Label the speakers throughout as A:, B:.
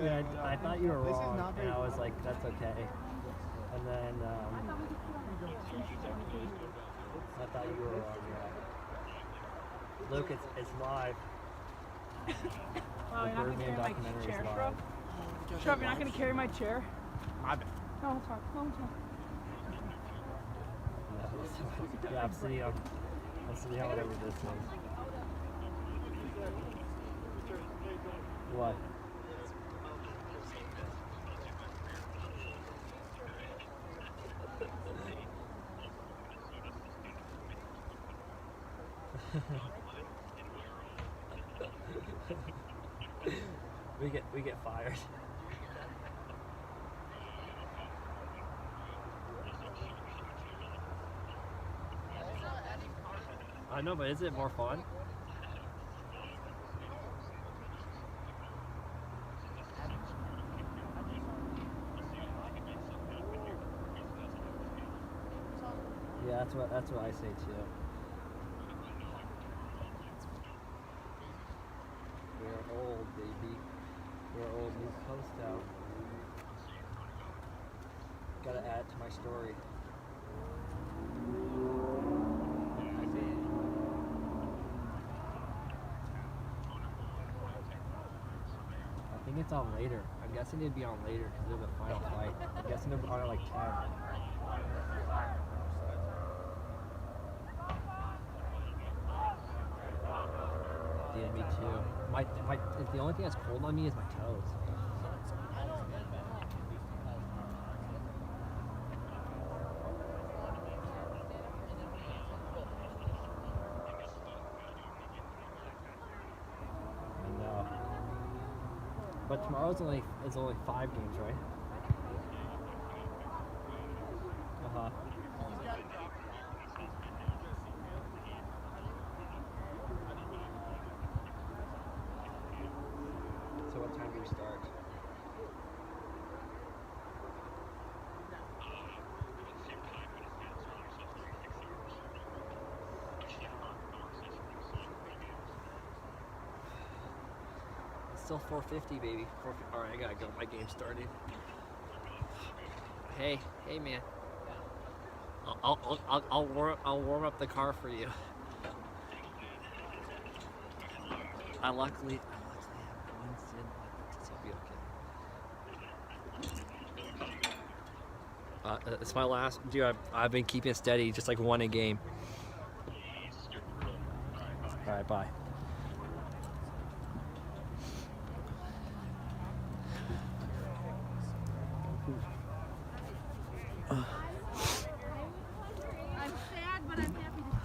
A: Yeah, I thought you were wrong, and I was like, that's okay. And then I thought you were wrong. Yeah. Luke, it's live.
B: Wow, you're not gonna carry my chair, Shrub? Shrub, you're not gonna carry my chair?
C: My bad.
B: No, it's fine. No, it's fine.
A: Yeah, I'm sitting on whatever this is. What? we get fired. I know, but is it more fun? Yeah, that's what I say too. We're old, baby. We're old. New post out. Gotta add it to my story. I think it's on later. I'm guessing it'd be on later because they're the final fight. I'm guessing they're on at like 10. Yeah, me too. The only thing that's cold on me is my toes. I know. But tomorrow's only 5 games, right? Uh-huh. So what time do we start? It's still 4:50, baby. 4:50. All right, I gotta go. My game started. Hey, man. I'll warm up the car for you. I luckily have one sin left, so I'll be okay. It's my last. Dude, I've been keeping it steady, just like one a game. All right, bye.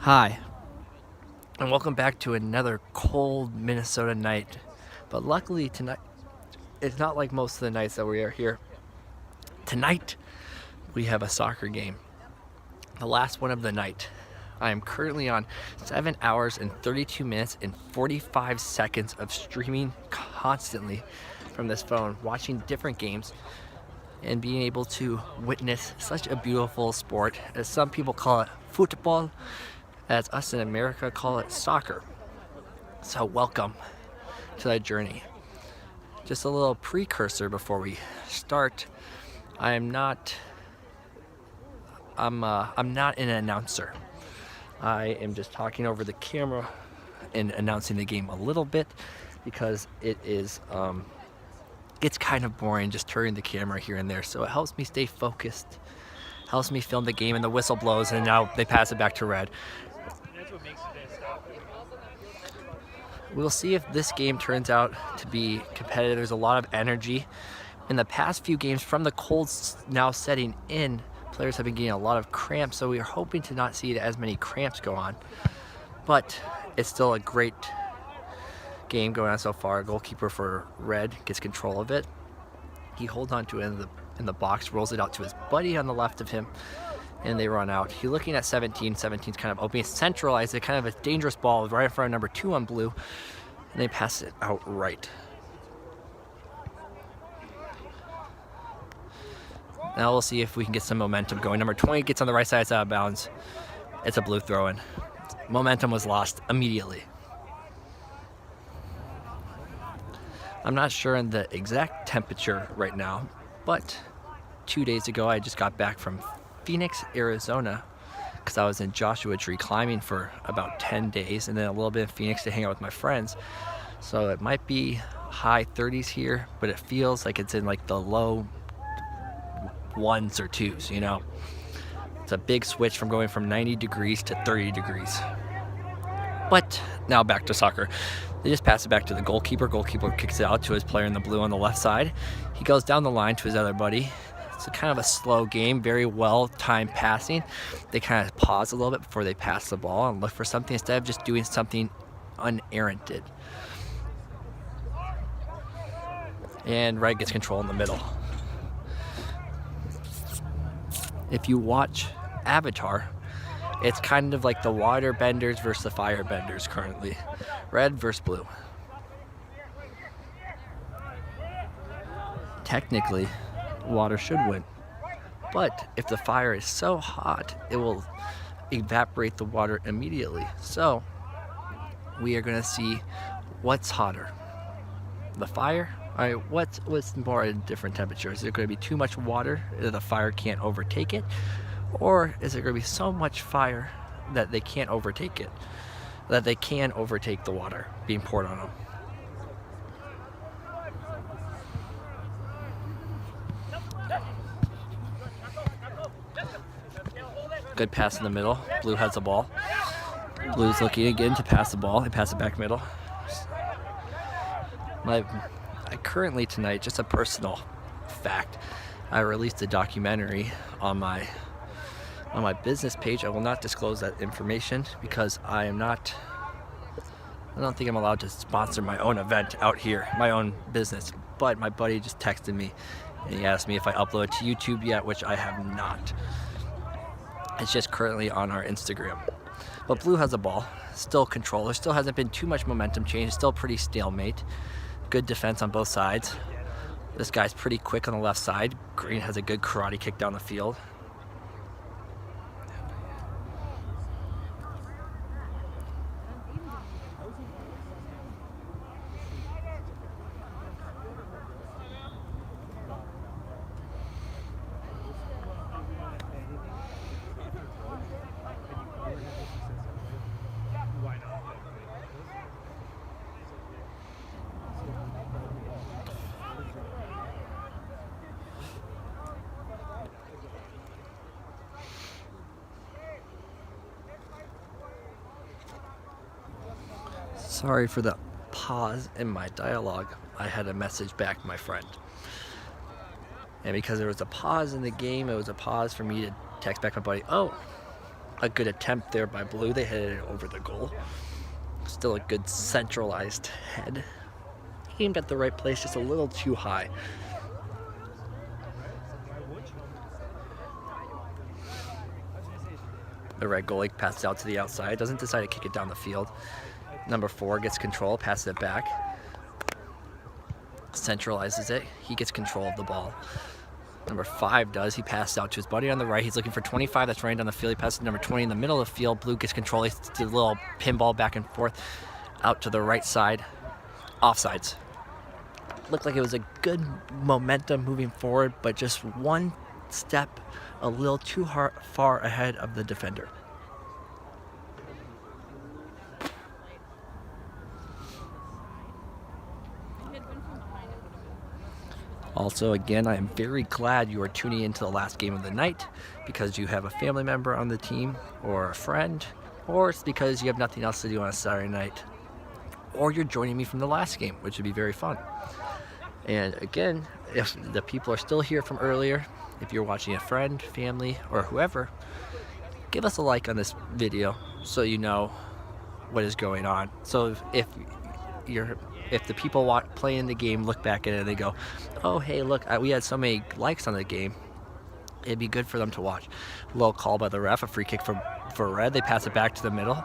A: Hi, and welcome back to another cold Minnesota night. But luckily tonight, it's not like most of the nights that we are here. Tonight, we have a soccer game, the last one of the night. I am currently on 7 hours and 32 minutes and 45 seconds of streaming constantly from this phone, watching different games and being able to witness such a beautiful sport, as some people call it football, as us in America call it soccer. So welcome to that journey. Just a little precursor before we start. I'm not an announcer. I am just talking over the camera and announcing the game a little bit because it is gets kind of boring just turning the camera here and there. So it helps me stay focused, helps me film the game, and the whistle blows and now they pass it back to red. We'll see if this game turns out to be competitive. There's a lot of energy. In the past few games, from the cold now setting in, players have been getting a lot of cramps, so we are hoping to not see as many cramps go on. But it's still a great game going on so far. Goalkeeper for red gets control of it. He holds on to it in the box, rolls it out to his buddy on the left of him, and they run out. You're looking at 17. 17's kind of opening, centralized it, kind of a dangerous ball right in front of number 2 on blue, and they pass it out right. Now we'll see if we can get some momentum going. Number 20 gets on the right side, it's out of bounds. It's a blue throw-in. Momentum was lost immediately. I'm not sure on the exact temperature right now, but 2 days ago I just got back from Phoenix, Arizona, because I was in Joshua Tree climbing for about 10 days and then a little bit in Phoenix to hang out with my friends. So it might be high 30s here, but it feels like it's in like the low 1s or 2s, you know. It's a big switch from going from 90 degrees to 30 degrees. But now back to soccer. They just pass it back to the goalkeeper. Goalkeeper kicks it out to his player in the blue on the left side. He goes down the line to his other buddy. It's a kind of a slow game, very well timed passing. They kind of pause a little bit before they pass the ball and look for something instead of just doing something unerranted. And Red gets control in the middle. If you watch Avatar, it's kind of like the water benders versus the fire benders currently. Red versus blue. Technically, water should win. But if the fire is so hot, it will evaporate the water immediately. So, we are going to see what's hotter. The fire? Alright, what's more at a different temperature? Is there going to be too much water that the fire can't overtake it? Or is there going to be so much fire that they can't overtake it? That they can overtake the water being poured on them? Good pass in the middle. Blue has the ball. Blue's looking again to pass the ball. They pass it back middle. I currently tonight, just a personal fact, I released a documentary on my business page. I will not disclose that information because I don't think I'm allowed to sponsor my own event out here, my own business. But my buddy just texted me and he asked me if I upload it to YouTube yet, which I have not. It's just currently on our Instagram. But Blue has the ball, still control. There still hasn't been too much momentum change, still pretty stalemate. Good defense on both sides. This guy's pretty quick on the left side. Green has a good karate kick down the field. Sorry for the pause in my dialogue. I had a message back to my friend. And because there was a pause in the game, it was a pause for me to text back my buddy, oh, a good attempt there by Blue. They headed it over the goal. Still a good centralized head. Aimed at the right place, just a little too high. The red goalie passes out to the outside, doesn't decide to kick it down the field. Number 4 gets control, passes it back, centralizes it. He gets control of the ball. Number 5 does. He passes out to his buddy on the right. He's looking for 25. That's running down the field. He passes to number 20 in the middle of the field. Blue gets control. He does a little pinball back and forth out to the right side. Offsides. Looked like it was a good momentum moving forward, but just one step a little too far ahead of the defender. Also, again, I am very glad you are tuning into the last game of the night because you have a family member on the team or a friend, or it's because you have nothing else to do on a Saturday night, or you're joining me from the last game, which would be very fun. And again, if the people are still here from earlier, if you're watching a friend, family, or whoever, give us a like on this video so you know what is going on. So if the people playing the game look back at it and they go, oh, hey, look, we had so many likes on the game, it'd be good for them to watch. A little call by the ref, a free kick for Red. They pass it back to the middle.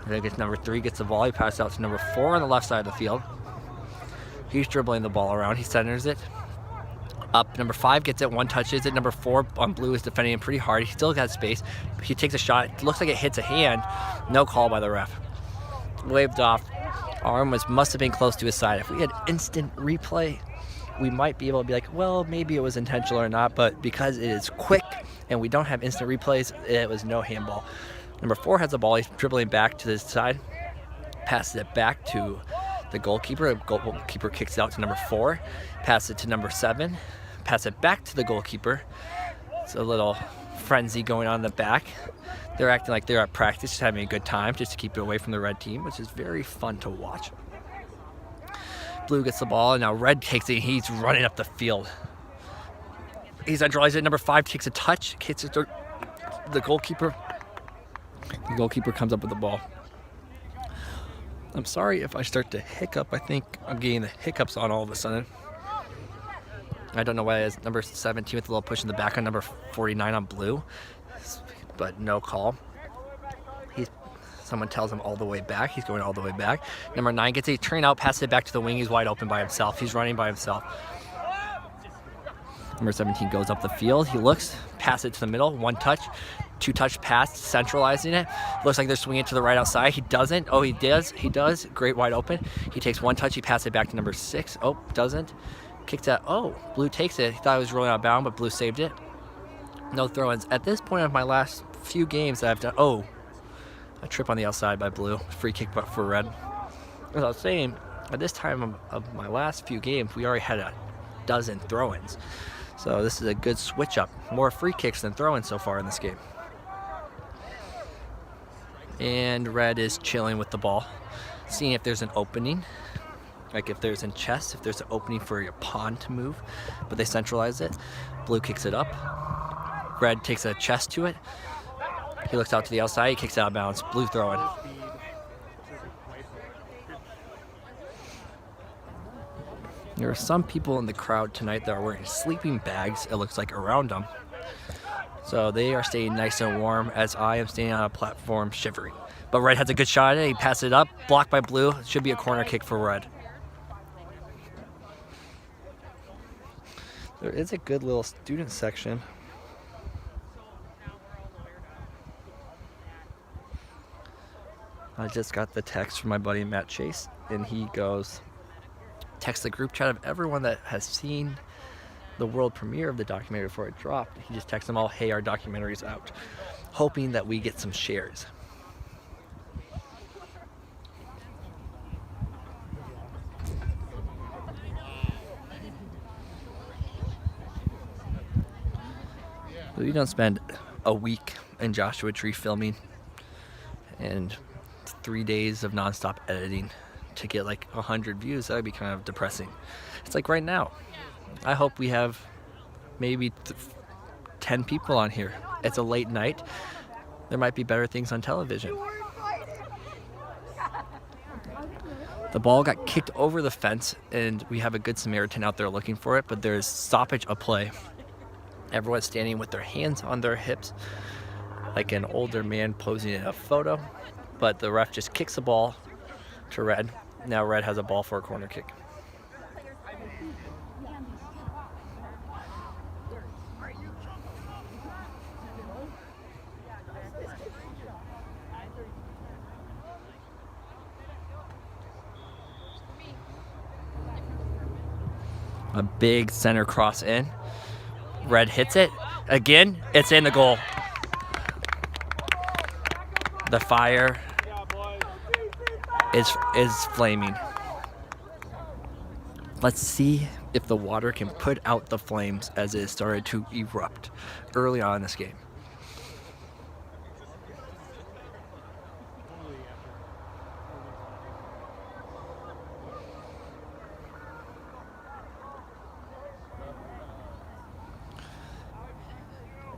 A: And then number 3 gets the ball. He passes out to number 4 on the left side of the field. He's dribbling the ball around. He centers it. Up, number 5 gets it, 1 touches it. Number 4 on Blue is defending him pretty hard. He still got space. He takes a shot. It looks like it hits a hand. No call by the ref. Waved off. Arm must have been close to his side. If we had instant replay, we might be able to be like, well, maybe it was intentional or not, but because it is quick and we don't have instant replays, it was no handball. Number 4 has the ball. He's dribbling back to the side, passes it back to the goalkeeper. The goalkeeper kicks it out to number 4, passes it to number 7, pass it back to the goalkeeper. It's a little frenzy going on in the back. They're acting like they're at practice, just having a good time, just to keep it away from the red team, which is very fun to watch. Blue gets the ball, and now red takes it. He's running up the field. He's centralized it. Number 5 takes a touch, hits it to the goalkeeper. The goalkeeper comes up with the ball. I'm sorry if I start to hiccup. I think I'm getting the hiccups on all of a sudden. I don't know why it's number 17 with a little push in the back on number 49 on blue, but no call. Someone tells him all the way back. He's going all the way back. Number 9 gets a turn out, passes it back to the wing. He's wide open by himself. He's running by himself. Number 17 goes up the field. He looks, pass it to the middle. 1 touch, 2 touch pass, centralizing it. Looks like they're swinging it to the right outside. He doesn't. Oh, he does. He does. Great wide open. He takes 1 touch. He passes it back to number 6. Oh, doesn't. Kicks out. Oh, blue takes it. He thought it was rolling out of bounds, but blue saved it. No throw-ins. At this point of my last few games that I've done, oh, a trip on the outside by blue. Free kick but for red. As I was saying, at this time of my last few games, we already had a dozen throw-ins. So this is a good switch up. More free kicks than throw-ins so far in this game. And red is chilling with the ball, seeing if there's an opening. Like if there's in chess, if there's an opening for your pawn to move, but they centralize it. Blue kicks it up. Red takes a chess to it. He looks out to the outside. He kicks it out of bounds. Blue throwing. There are some people in the crowd tonight that are wearing sleeping bags, it looks like, around them. So they are staying nice and warm as I am standing on a platform shivering. But red has a good shot at it. He passes it up. Blocked by blue. It should be a corner kick for red. There is a good little student section. I just got the text from my buddy Matt Chase, and he goes, text the group chat of everyone that has seen the world premiere of the documentary before it dropped. He just texts them all, hey, our documentary's out, hoping that we get some shares. So you don't spend a week in Joshua Tree filming and 3 days of nonstop editing to get like 100 views. That would be kind of depressing. It's like right now. I hope we have maybe 10 people on here. It's a late night. There might be better things on television. The ball got kicked over the fence, and we have a good Samaritan out there looking for it, but there's stoppage of play. Everyone's standing with their hands on their hips, like an older man posing in a photo, but the ref just kicks the ball to red. Now red has a ball for a corner kick. A big center cross in. Red hits it. Again, it's in the goal. The fire is flaming. Let's see if the water can put out the flames as it started to erupt early on in this game.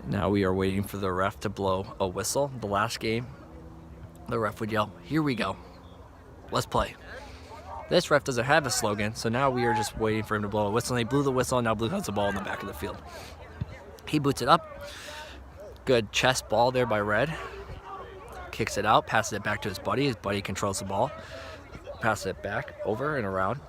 A: Now we are waiting for the ref to blow a whistle. The last game, the ref would yell, "Here we go. Let's play." This ref doesn't have a slogan, so now we are just waiting for him to blow a whistle. And he blew the whistle, and now blue has the ball in the back of the field. He boots it up. Good chest ball there by red. Kicks it out, passes it back to his buddy. His buddy controls the ball. Passes it back, over and around.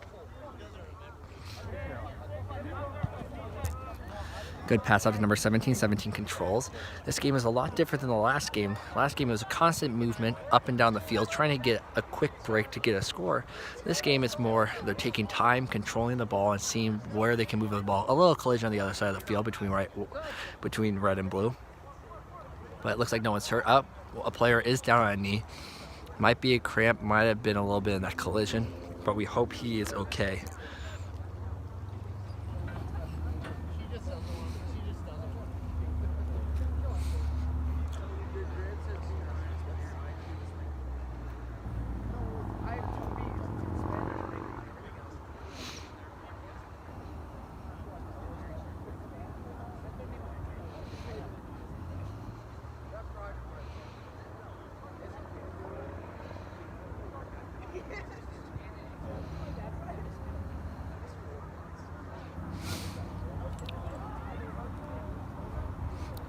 A: Good pass out to number 17. 17 controls. This game is a lot different than the last game. Last game was a constant movement up and down the field, trying to get a quick break to get a score. This game is more, they're taking time, controlling the ball, and seeing where they can move the ball. A little collision on the other side of the field between red and blue. But it looks like no one's hurt. Up, a player is down on a knee. Might be a cramp, might have been a little bit in that collision, but we hope he is okay.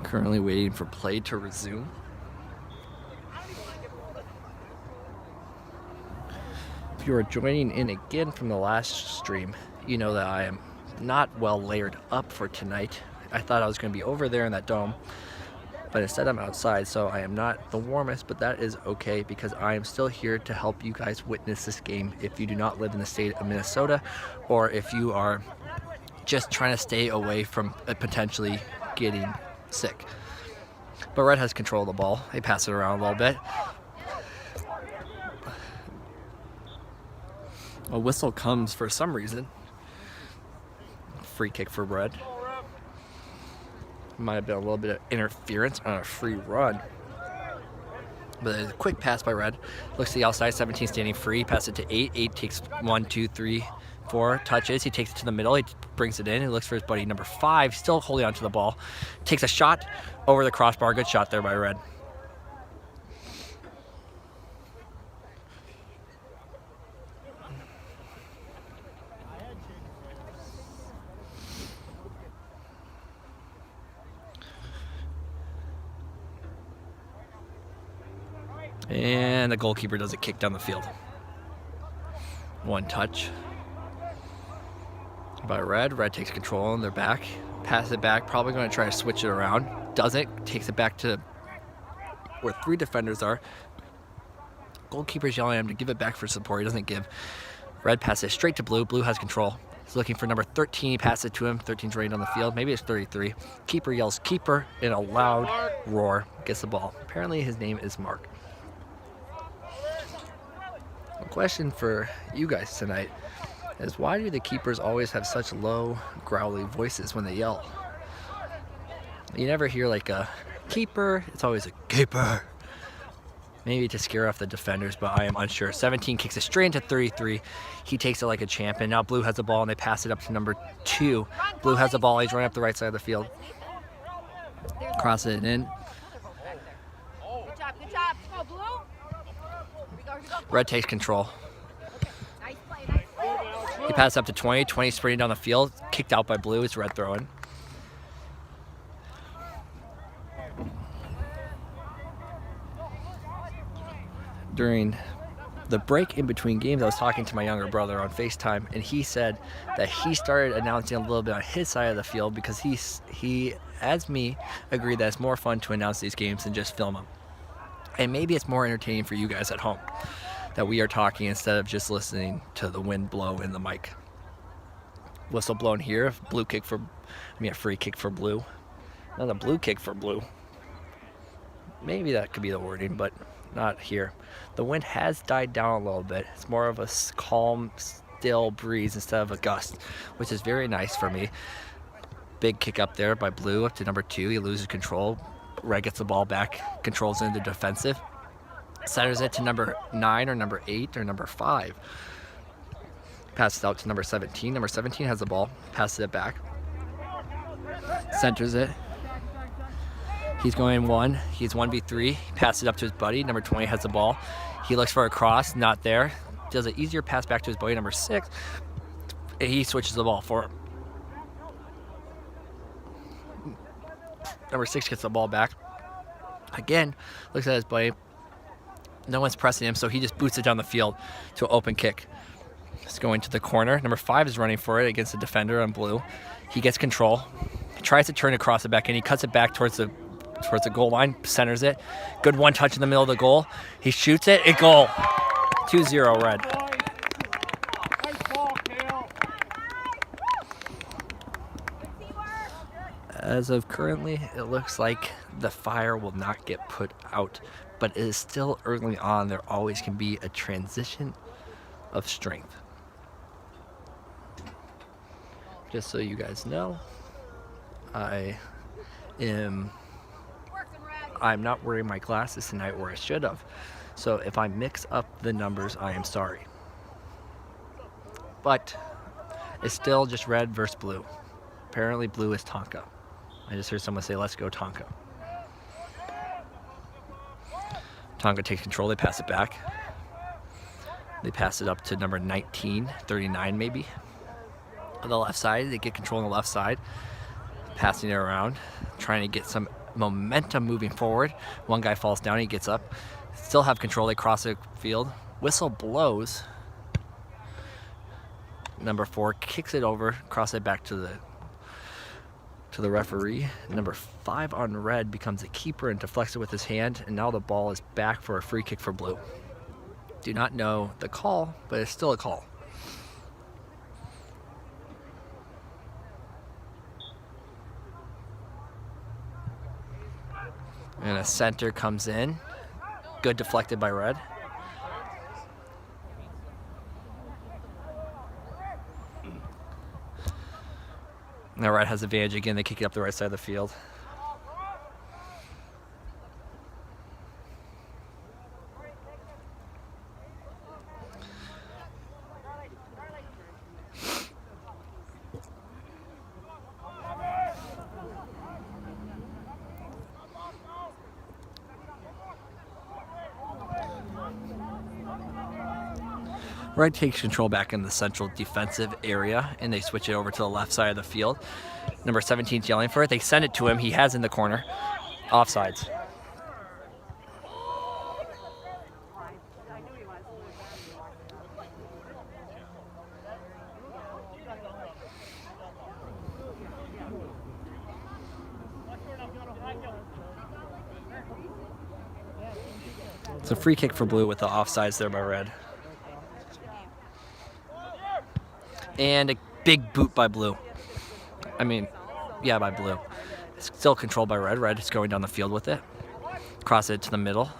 A: Currently waiting for play to resume. If you are joining in again from the last stream, you know that I am not well layered up for tonight. I thought I was going to be over there in that dome, but instead I'm outside, so I am not the warmest, but that is okay because I am still here to help you guys witness this game if you do not live in the state of Minnesota, or if you are just trying to stay away from potentially getting sick. But red has control of the ball. They pass it around a little bit. A whistle comes for some reason. Free kick for red. Might have been a little bit of interference on a free run. But there's a quick pass by red. Looks to the outside, 17 standing free. Pass it to 8. 8 takes 1, 2, 3, 4 touches. He takes it to the middle. He brings it in. He looks for his buddy number 5, still holding on to the ball. Takes a shot over the crossbar. Good shot there by red. And the goalkeeper does a kick down the field. One touch by red. Red takes control in their back. Passes it back. Probably going to try to switch it around. Doesn't. Takes it back to where 3 defenders are. Goalkeeper's yelling at him to give it back for support. He doesn't give. Red passes straight to blue. Blue has control. He's looking for number 13. He passes it to him. 13's running on the field. Maybe it's 33. Keeper yells keeper in a loud roar. Gets the ball. Apparently his name is Mark. A question for you guys tonight is, why do the keepers always have such low, growly voices when they yell? You never hear like a keeper. It's always a keeper. Maybe to scare off the defenders, but I am unsure. 17 kicks it straight into 33. He takes it like a champ, and now blue has the ball, and they pass it up to number 2. Blue has the ball. He's running up the right side of the field. Cross it in.
B: Good job, good job. Go, blue.
A: Red takes control. He passes up to 20. 20 sprinting down the field. Kicked out by blue. It's red throwing. During the break in between games, I was talking to my younger brother on FaceTime, and he said that he started announcing a little bit on his side of the field because he, as me, agreed that it's more fun to announce these games than just film them. And maybe it's more entertaining for you guys at home that we are talking instead of just listening to the wind blow in the mic. Whistle blown here. A free kick for blue. Not a blue kick for blue. Maybe that could be the wording, but not here. The wind has died down a little bit. It's more of a calm, still breeze instead of a gust, which is very nice for me. Big kick up there by blue up to number 2. He loses control. Red gets the ball back, controls into defensive. Centers it to number 9 or number 8 or number 5. Passes out to number 17. Number 17 has the ball, passes it back. Centers it. He's going 1. He's 1v3. He passes it up to his buddy. Number 20 has the ball. He looks for a cross, not there. Does an easier pass back to his buddy, number 6. And he switches the ball for him. Number 6 gets the ball back. Again, looks at his buddy. No one's pressing him, so he just boots it down the field to an open kick. It's going to the corner. Number 5 is running for it against the defender on blue. He gets control. tries to turn across it back, and he cuts it back towards the goal line, centers it. Good one touch in the middle of the goal. He shoots it, goal. 2-0 Red. As of currently, it looks like the fire will not get put out, but it is still early on. There always can be a transition of strength. Just so you guys know, I'm not wearing my glasses tonight where I should have. So if I mix up the numbers, I am sorry. But it's still just red versus blue. Apparently blue is Tonka. I just heard someone say, let's go Tonka. Tonka takes control, they pass it back. They pass it up to number 19, 39 maybe. On the left side, they get control on the left side. Passing it around, trying to get some momentum moving forward. One guy falls down, he gets up. Still have control, they cross the field. Whistle blows. Number 4 kicks it over, cross it back to the referee. Number 5 on red becomes a keeper and deflects it with his hand, and now the ball is back for a free kick for blue. Do not know the call, but it's still a call. And a center comes in. Good deflected by red. Now red has advantage again. They kick it up the right side of the field. Red takes control back in the central defensive area, and they switch it over to the left side of the field. Number 17's yelling for it. They send it to him. He has in the corner. Offsides. It's a free kick for blue with the offsides there by red. And a big boot by blue. By blue. It's still controlled by red. Red is going down the field with it. Cross it to the middle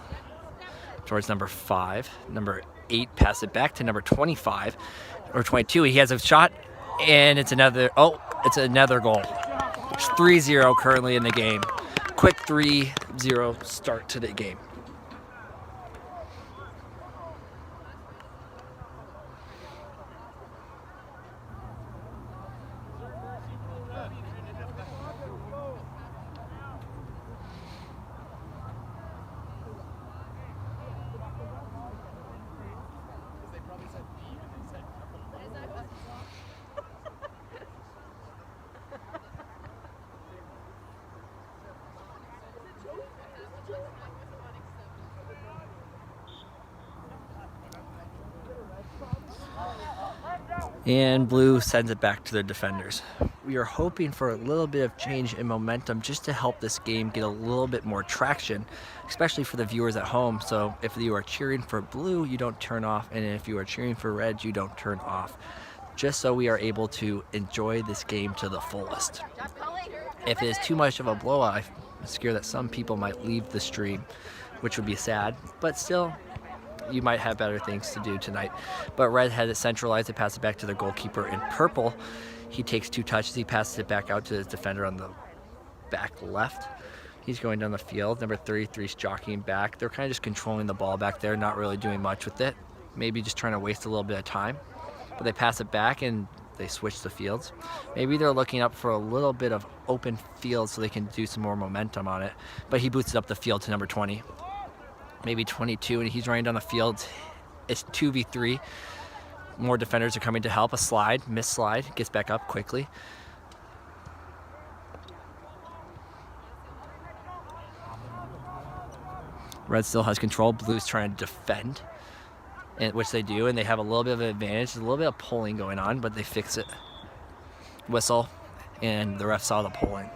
A: towards number 5. Number 8 pass it back to number 25 or 22. He has a shot, and it's another goal. It's 3-0 currently in the game. Quick 3-0 start to the game. And blue sends it back to their defenders. We are hoping for a little bit of change in momentum just to help this game get a little bit more traction, especially for the viewers at home. So if you are cheering for blue, you don't turn off, and if you are cheering for red, you don't turn off, just so we are able to enjoy this game to the fullest. If it is too much of a blowout, I'm scared that some people might leave the stream, which would be sad, but still, you might have better things to do tonight. But red had it centralized. They pass it back to their goalkeeper in purple. He takes 2 touches. He passes it back out to his defender on the back left. He's going down the field. Number 33's jockeying back. They're kind of just controlling the ball back there, not really doing much with it. Maybe just trying to waste a little bit of time. But they pass it back and they switch the fields. Maybe they're looking up for a little bit of open field so they can do some more momentum on it. But he boots it up the field to number 20. Maybe 22, and he's running down the field. It's 2v3. More defenders are coming to help. A slide, miss slide, gets back up quickly. Red still has control. Blue's trying to defend, which they do, and they have a little bit of an advantage. There's a little bit of pulling going on, but they fix it. Whistle, and the ref saw the polling.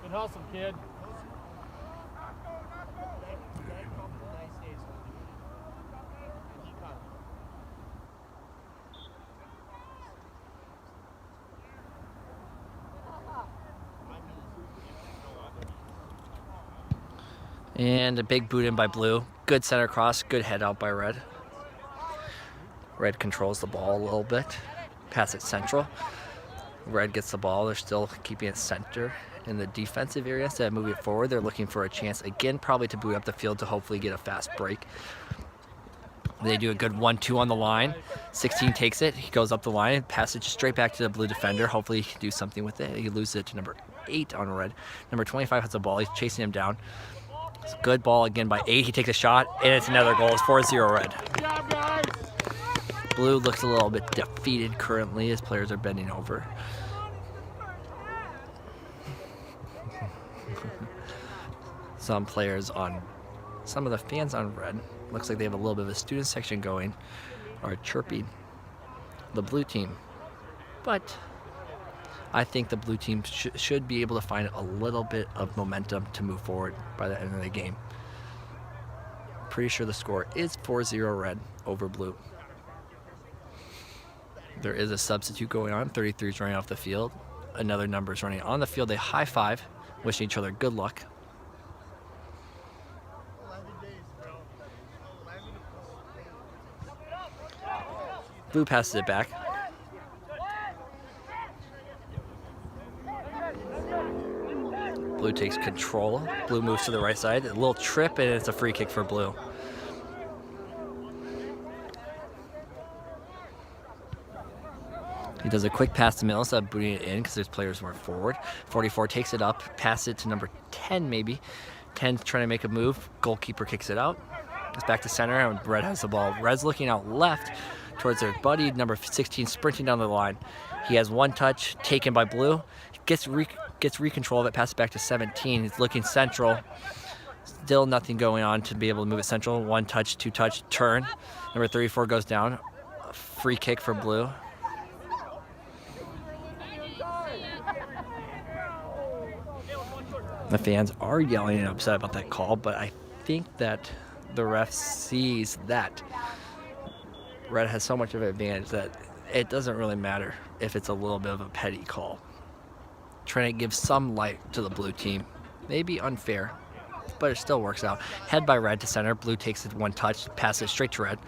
B: Good hustle, kid.
A: And a big boot in by Blue. Good center cross, good head out by Red. Red controls the ball a little bit. Pass it central. Red gets the ball. They're still keeping it center in the defensive area. Instead of moving it forward, they're looking for a chance again, probably to boot up the field to hopefully get a fast break. They do a good 1-2 on the line. 16 takes it. He goes up the line, passes it straight back to the Blue defender. Hopefully he can do something with it. He loses it to number 8 on Red. Number 25 has the ball. He's chasing him down. It's a good ball again by 8. He takes a shot, and it's another goal. It's 4-0 Red.
B: Good job, guys.
A: Blue looks a little bit defeated currently as players are bending over. Some of the fans on Red, looks like they have a little bit of a student section going, are chirping the Blue team. But I think the Blue team should be able to find a little bit of momentum to move forward by the end of the game. Pretty sure the score is 4-0 Red over Blue. There is a substitute going on. 33 is running off the field. Another number is running on the field. They high five, wishing each other good luck. Blue passes it back. Blue takes control. Blue moves to the right side. A little trip, and it's a free kick for Blue. He does a quick pass to middle instead of booting it in because there's players more forward. 44 takes it up, passes it to number 10 maybe. 10's trying to make a move. Goalkeeper kicks it out. It's back to center, and Red has the ball. Red's looking out left towards their buddy, number 16, sprinting down the line. He has one touch, taken by Blue. Gets control of it, passes back to 17. He's looking central. Still nothing going on to be able to move it central. One touch, two touch, turn. Number 34 goes down. A free kick for Blue. The fans are yelling and upset about that call, but I think that the ref sees that Red has so much of an advantage that it doesn't really matter if it's a little bit of a petty call. Trying to give some light to the Blue team. Maybe unfair, but it still works out. Head by Red to center. Blue takes it one touch, passes it straight to Red.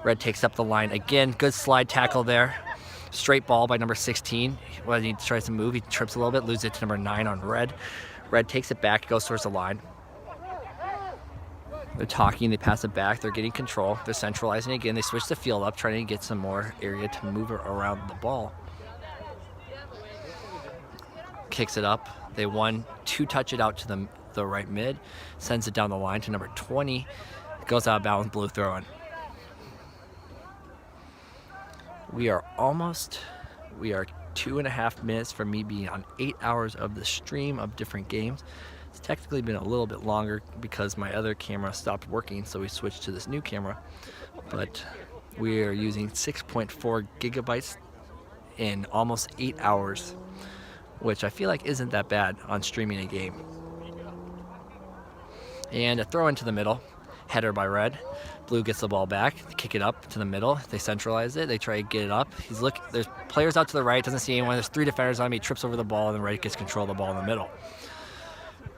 A: Red takes up the line again. Good slide tackle there. Straight ball by number 16. When he tries to move, he trips a little bit, loses it to number 9 on Red. Red takes it back, goes towards the line. They're talking, they pass it back, they're getting control. They're centralizing again. They switch the field up, trying to get some more area to move around the ball. Kicks it up. They 1-2 touch it out to the right mid. Sends it down the line to number 20. It goes out of bounds, Blue throwing. We are 2.5 minutes from me being on 8 hours of the stream of different games. It's technically been a little bit longer because my other camera stopped working, so we switched to this new camera. But we are using 6.4 gigabytes in almost 8 hours, which I feel like isn't that bad on streaming a game. And a throw into the middle, header by Red. Blue gets the ball back, they kick it up to the middle. They centralize it, they try to get it up. There's players out to the right, doesn't see anyone. There's 3 defenders on him, he trips over the ball, and then Red gets control of the ball in the middle.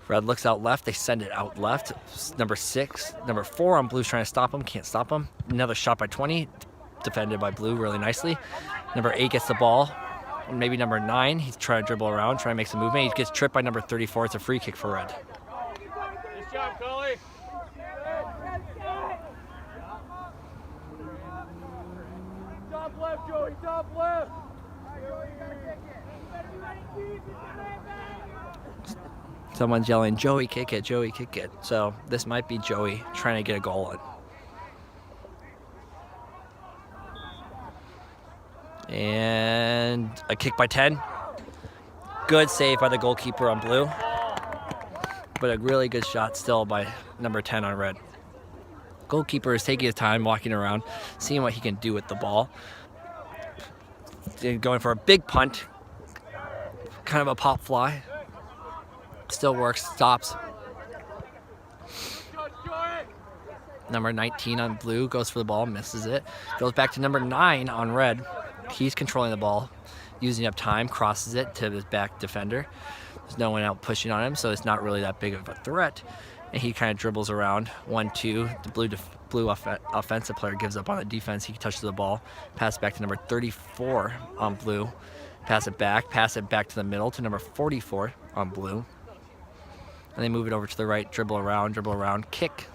A: Red looks out left, they send it out left. Number 4 on Blue's trying to stop him, can't stop him. Another shot by 20, defended by Blue really nicely. Number 8 gets the ball, maybe number 9, he's trying to dribble around, trying to make some movement. He gets tripped by number 34, it's a free kick for Red.
B: Nice job, Cully. Top left, Joey, top left.
A: Someone's yelling, Joey, kick it, Joey, kick it. So this might be Joey trying to get a goal in. And a kick by 10. Good save by the goalkeeper on Blue. But a really good shot still by number 10 on Red. Goalkeeper is taking his time, walking around, seeing what he can do with the ball. going for a big punt. Kind of a pop fly. Still works, stops. Number 19 on blue goes for the ball, misses it. Goes back to number 9 on red. He's controlling the ball, using up time, crosses it to his back defender. There's no one out pushing on him, so it's not really that big of a threat. And he kind of dribbles around. 1-2. The blue offensive player gives up on the defense. He touches the ball. Pass back to number 34 on blue. Pass it back to the middle to number 44 on blue. And they move it over to the right, dribble around, kick.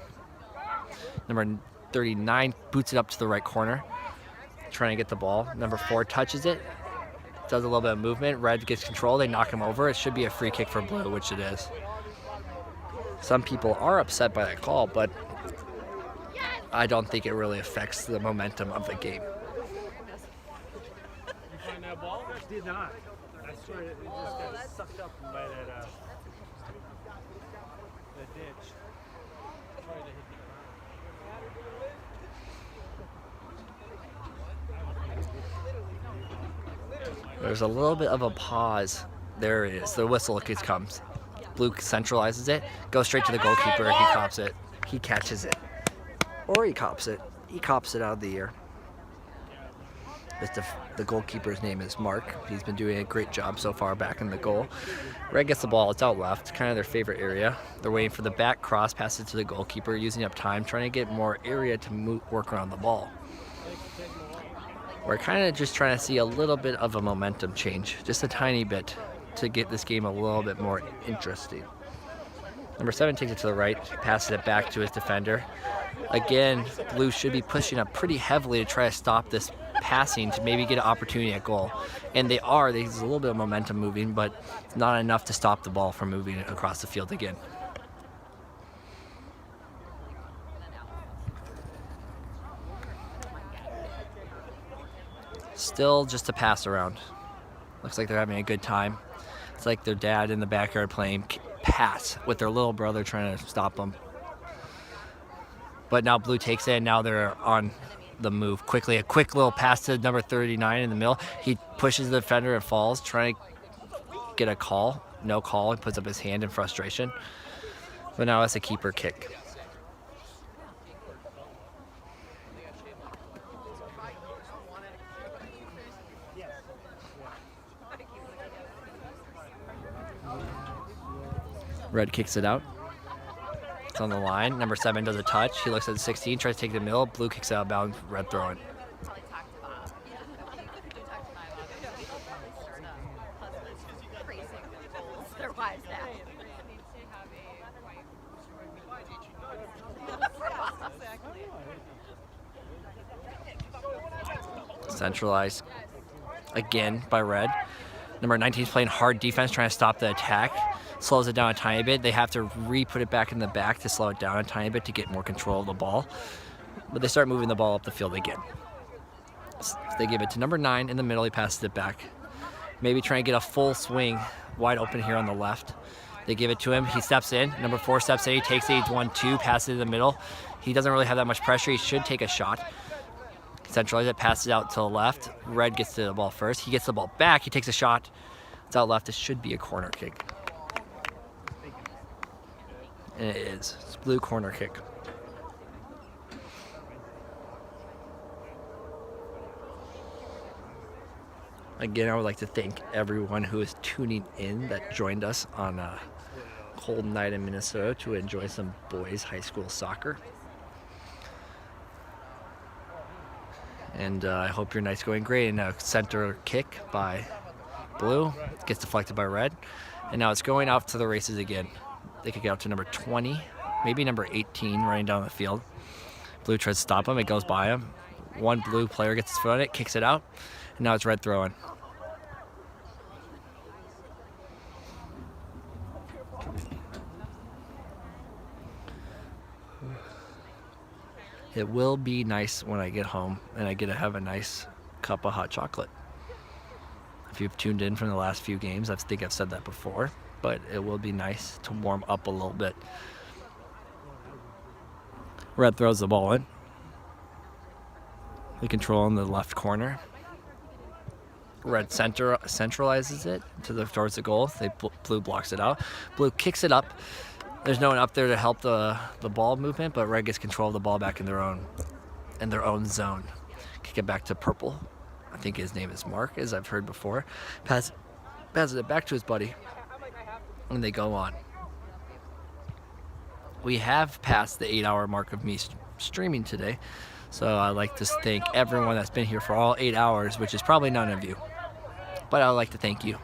A: Number 39 boots it up to the right corner, trying to get the ball. Number 4 touches it, does a little bit of movement. Red gets control, they knock him over. It should be a free kick for blue, which it is. Some people are upset by that call, but I don't think it really affects the momentum of the game.
C: You find that ball? I did not. I swear it just got sucked up by that the ditch. Tried to hit the
A: There's a little bit of a pause. There it is. The whistle comes. Blue centralizes it, goes straight to the goalkeeper. He cops it. He catches it. Or he cops it. He cops it out of the air. The goalkeeper's name is Mark. He's been doing a great job so far back in the goal. Red gets the ball. It's out left, kind of their favorite area. They're waiting for the back cross, pass it to the goalkeeper, using up time, trying to get more area to work around the ball. We're kind of just trying to see a little bit of a momentum change, just a tiny bit, to get this game a little bit more interesting. Number 7 takes it to the right, passes it back to his defender. Again, blue should be pushing up pretty heavily to try to stop this passing to maybe get an opportunity at goal. And they are. There's a little bit of momentum moving, but it's not enough to stop the ball from moving across the field again. Still just a pass around. Looks like they're having a good time. It's like their dad in the backyard playing pass with their little brother trying to stop them. But now blue takes it, and now they're on the move quickly. A quick little pass to number 39 in the middle. He pushes the defender and falls, trying to get a call. No call. He puts up his hand in frustration. But now it's a keeper kick. Red kicks it out. It's on the line. Number 7 does a touch. He looks at the 16, tries to take the middle. Blue kicks it out of bounds. Red throwing. Centralized again by red. Number 19 is playing hard defense, trying to stop the attack. Slows it down a tiny bit. They have to re-put it back in the back to slow it down a tiny bit to get more control of the ball. But they start moving the ball up the field again. So they give it to number 9 in the middle. He passes it back. Maybe trying to get a full swing wide open here on the left. They give it to him. He steps in. Number 4 steps in. He takes it. He's 1-2. Passes it in the middle. He doesn't really have that much pressure. He should take a shot. Centralize it. Passes it out to the left. Red gets to the ball first. He gets the ball back. He takes a shot. It's out left. It should be a corner kick. And it is. It's blue corner kick. Again, I would like to thank everyone who is tuning in that joined us on a cold night in Minnesota to enjoy some boys high school soccer. And I hope your night's going great. And a center kick by blue gets deflected by red. And now it's going out to the races again. They could get out to number 20, maybe number 18 running down the field. Blue tries to stop him. It goes by him. One blue player gets his foot on it, kicks it out. And now it's red throwing. It will be nice when I get home and I get to have a nice cup of hot chocolate. If you've tuned in from the last few games, I think I've said that before, but it will be nice to warm up a little bit. Red throws the ball in. They control in the left corner. Red centralizes it towards the goal. Blue blocks it out. Blue kicks it up. There's no one up there to help the ball movement, but red gets control of the ball back in their own zone. Kick it back to purple. I think his name is Mark, as I've heard before. Passes it back to his buddy, and they go on. We have passed the 8-hour mark of me streaming today, so I'd like to thank everyone that's been here for all 8 hours, which is probably none of you. But I'd like to thank you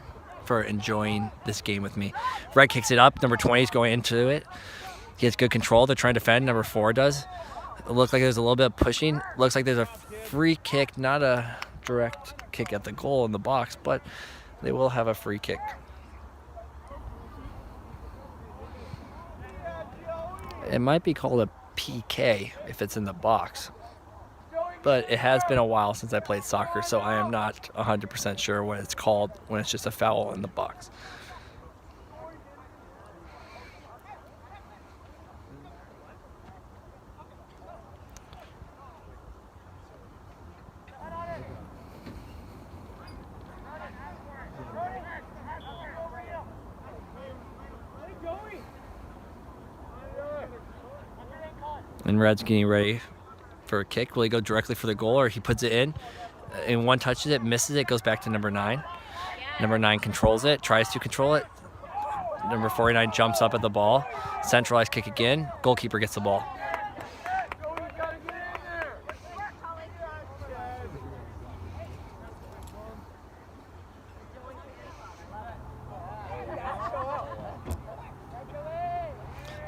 A: for enjoying this game with me. Red kicks it up. Number 20 is going into it. He has good control. They're trying to defend. Number 4 does. It looks like there's a little bit of pushing. Looks like there's a free kick, not a direct kick at the goal in the box, but they will have a free kick. It might be called a PK if it's in the box, but it has been a while since I played soccer, so I am not 100% sure what it's called when it's just a foul in the box. And Red's getting ready for a kick. Will he go directly for the goal, or he puts it in? And one touches it, misses it, goes back to number 9. Number 9 controls it, tries to control it. Number 49 jumps up at the ball. Centralized kick again. Goalkeeper gets the ball.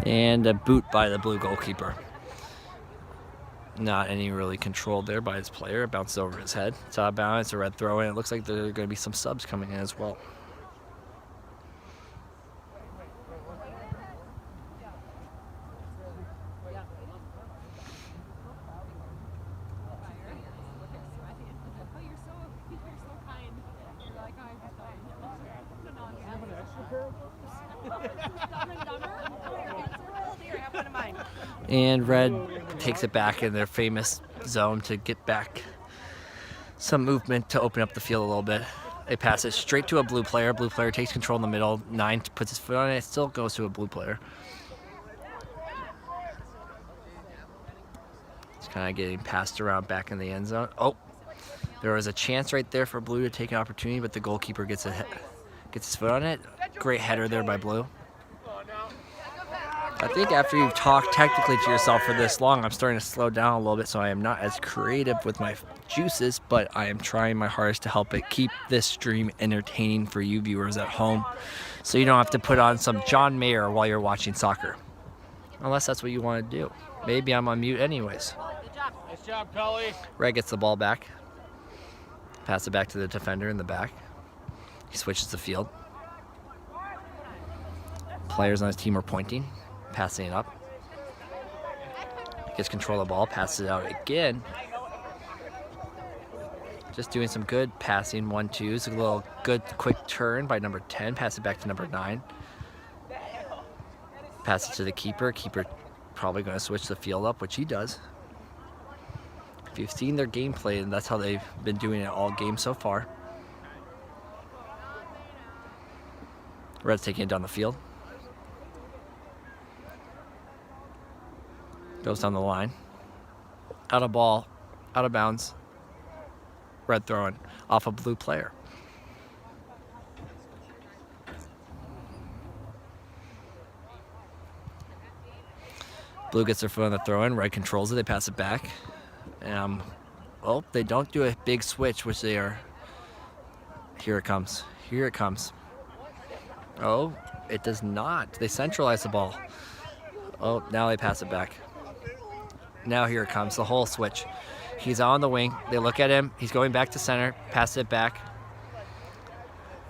A: And a boot by the blue goalkeeper. Not any really control there by his player. It bounces over his head. It's out of bounds. It's a red throw in. It looks like there are going to be some subs coming in as well. And red takes it back in their famous zone to get back some movement to open up the field a little bit. They pass it straight to a blue player. Blue player takes control in the middle. 9 puts his foot on it. It still goes to a blue player. It's kind of getting passed around back in the end zone. Oh, there was a chance right there for blue to take an opportunity, but the goalkeeper gets his foot on it. Great header there by blue. I think after you've talked technically to yourself for this long, I'm starting to slow down a little bit, so I am not as creative with my juices, but I am trying my hardest to help it keep this stream entertaining for you viewers at home, so you don't have to put on some John Mayer while you're watching soccer. Unless that's what you want to do. Maybe I'm on mute anyways.
C: Nice job, Cully.
A: Red gets the ball back. Pass it back to the defender in the back. He switches the field. Players on his team are pointing. Passing it up. Gets control of the ball, passes it out again. Just doing some good passing, 1-2s. A little good quick turn by number 10. Pass it back to number 9. Pass it to the keeper. Keeper probably going to switch the field up, which he does. If you've seen their gameplay, and that's how they've been doing it all game so far. Red's taking it down the field. Goes down the line. Out of ball. Out of bounds. Red throwing off a blue player. Blue gets their foot on the throw in. Red controls it. They pass it back. Oh, they don't do a big switch, which they are. Here it comes. Here it comes. Oh, it does not. They centralize the ball. Oh, now they pass it back. Now here it comes, the whole switch. He's on the wing. They look at him. He's going back to center. Pass it back.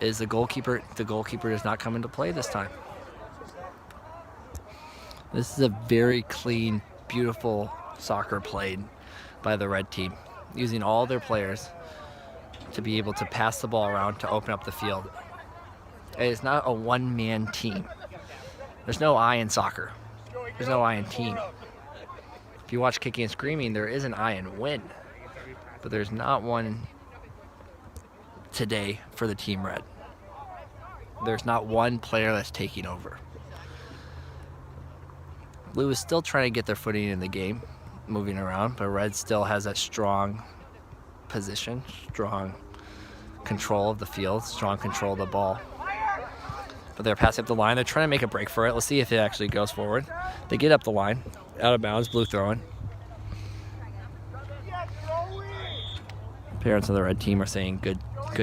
A: Is the goalkeeper. The goalkeeper does not come into play this time. This is a very clean, beautiful soccer played by the red team, using all their players to be able to pass the ball around to open up the field. It's not a one-man team. There's no I in soccer. There's no I in team. If you watch Kicking and Screaming, there is an I in win, but there's not one today for the Team Red. There's not one player that's taking over. Blue is still trying to get their footing in the game, moving around, but Red still has that strong position, strong control of the field, strong control of the ball. But they're passing up the line. They're trying to make a break for it. Let's see if it actually goes forward. They get up the line, out of bounds, Blue throwing. Parents of the red team are saying good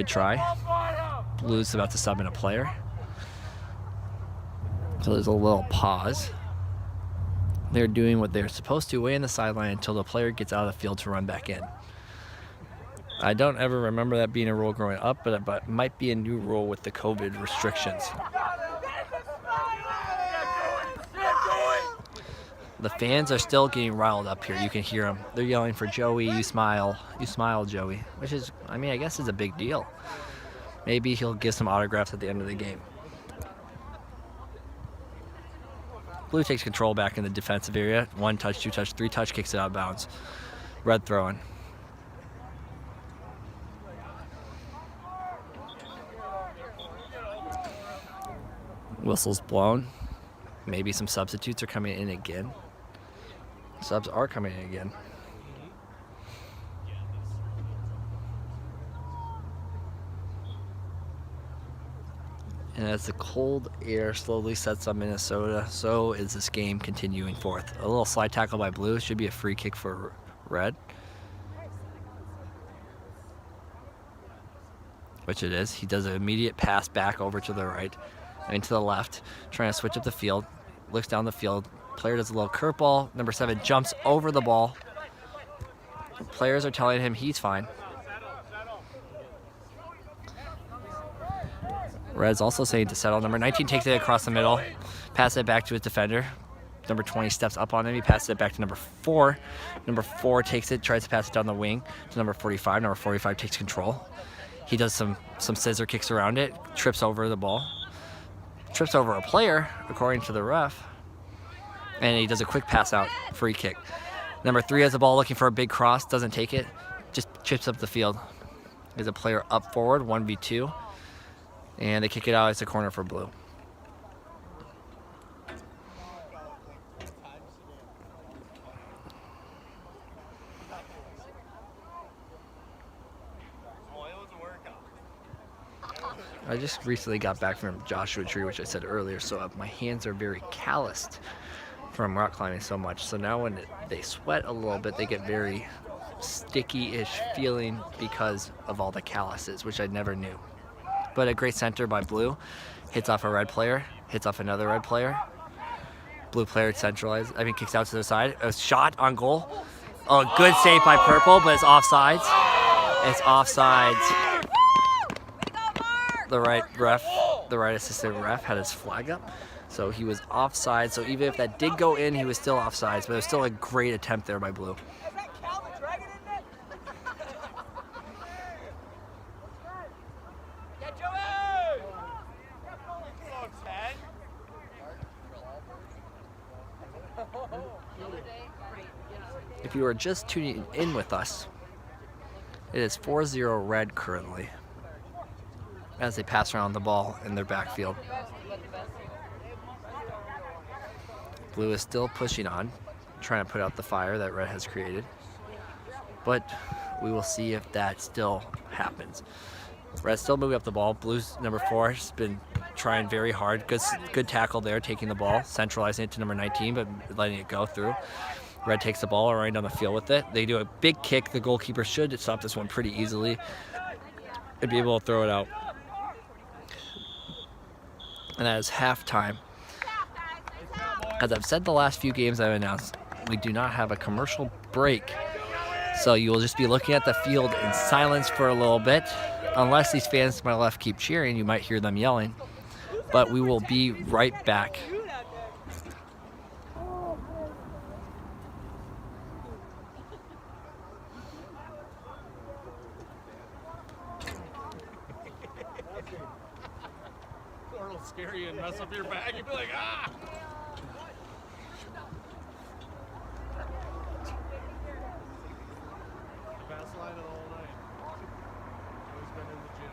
A: try. Blue's about to sub in a player. So there's a little pause. They're doing what they're supposed to way in the sideline until the player gets out of the field to run back in. I don't ever remember that being a rule growing up, but it might be a new rule with the COVID restrictions. The fans are still getting riled up here. You can hear them. They're yelling for Joey, you smile, Joey, which is, I mean, I guess is a big deal. Maybe he'll give some autographs at the end of the game. Blue takes control back in the defensive area. 1 touch, 2 touch, 3 touch, kicks it out of bounds. Red throwing. Whistle's blown. Maybe some substitutes are coming in again. Subs are coming in again. And as the cold air slowly sets on Minnesota, so is this game continuing forth. A little slide tackle by Blue. Should be a free kick for Red. Which it is. He does an immediate pass back over to the right. And to the left. Trying to switch up the field. Looks down the field. Player does a little curveball. Number 7 jumps over the ball. Players are telling him he's fine. Red's also saying to settle. Number 19 takes it across the middle. Passes it back to his defender. Number 20 steps up on him. He passes it back to number 4. Number 4 takes it, tries to pass it down the wing to number 45. Number 45 takes control. He does some scissor kicks around it. Trips over the ball. Trips over a player, according to the ref. And he does a quick pass out. Free kick. Number 3 has the ball looking for a big cross. Doesn't take it. Just chips up the field. There's a player up forward, 1v2. And they kick it out. It's a corner for Blue. I just recently got back from Joshua Tree, which I said earlier, so my hands are very calloused from rock climbing so much. So now when they sweat a little bit, they get very sticky-ish feeling because of all the calluses, which I never knew. But a great center by Blue. Hits off a red player, hits off another red player. Blue player kicks out to the side. A shot on goal. Oh, good save by Purple, but it's offsides. It's offsides. The right assistant ref had his flag up, so he was offside. So even if that did go in, he was still offsides, but it was still a great attempt there by Blue. If you are just tuning in with us, it is 4-0 Red currently as they pass around the ball in their backfield. Blue is still pushing on, trying to put out the fire that Red has created, but we will see if that still happens. Red still moving up the ball. Blue's number 4 has been trying very hard. Good tackle there, taking the ball, centralizing it to number 19, but letting it go through. Red takes the ball right down the field with it. They do a big kick. The goalkeeper should stop this one pretty easily and be able to throw it out. And that is halftime. As I've said the last few games I've announced, we do not have a commercial break. So you will just be looking at the field in silence for a little bit. Unless these fans to my left keep cheering, you might hear them yelling. But we will be right back.
C: Scary and mess up your bag, you'd be like, ah! Best line of the whole night. Always been in the gym.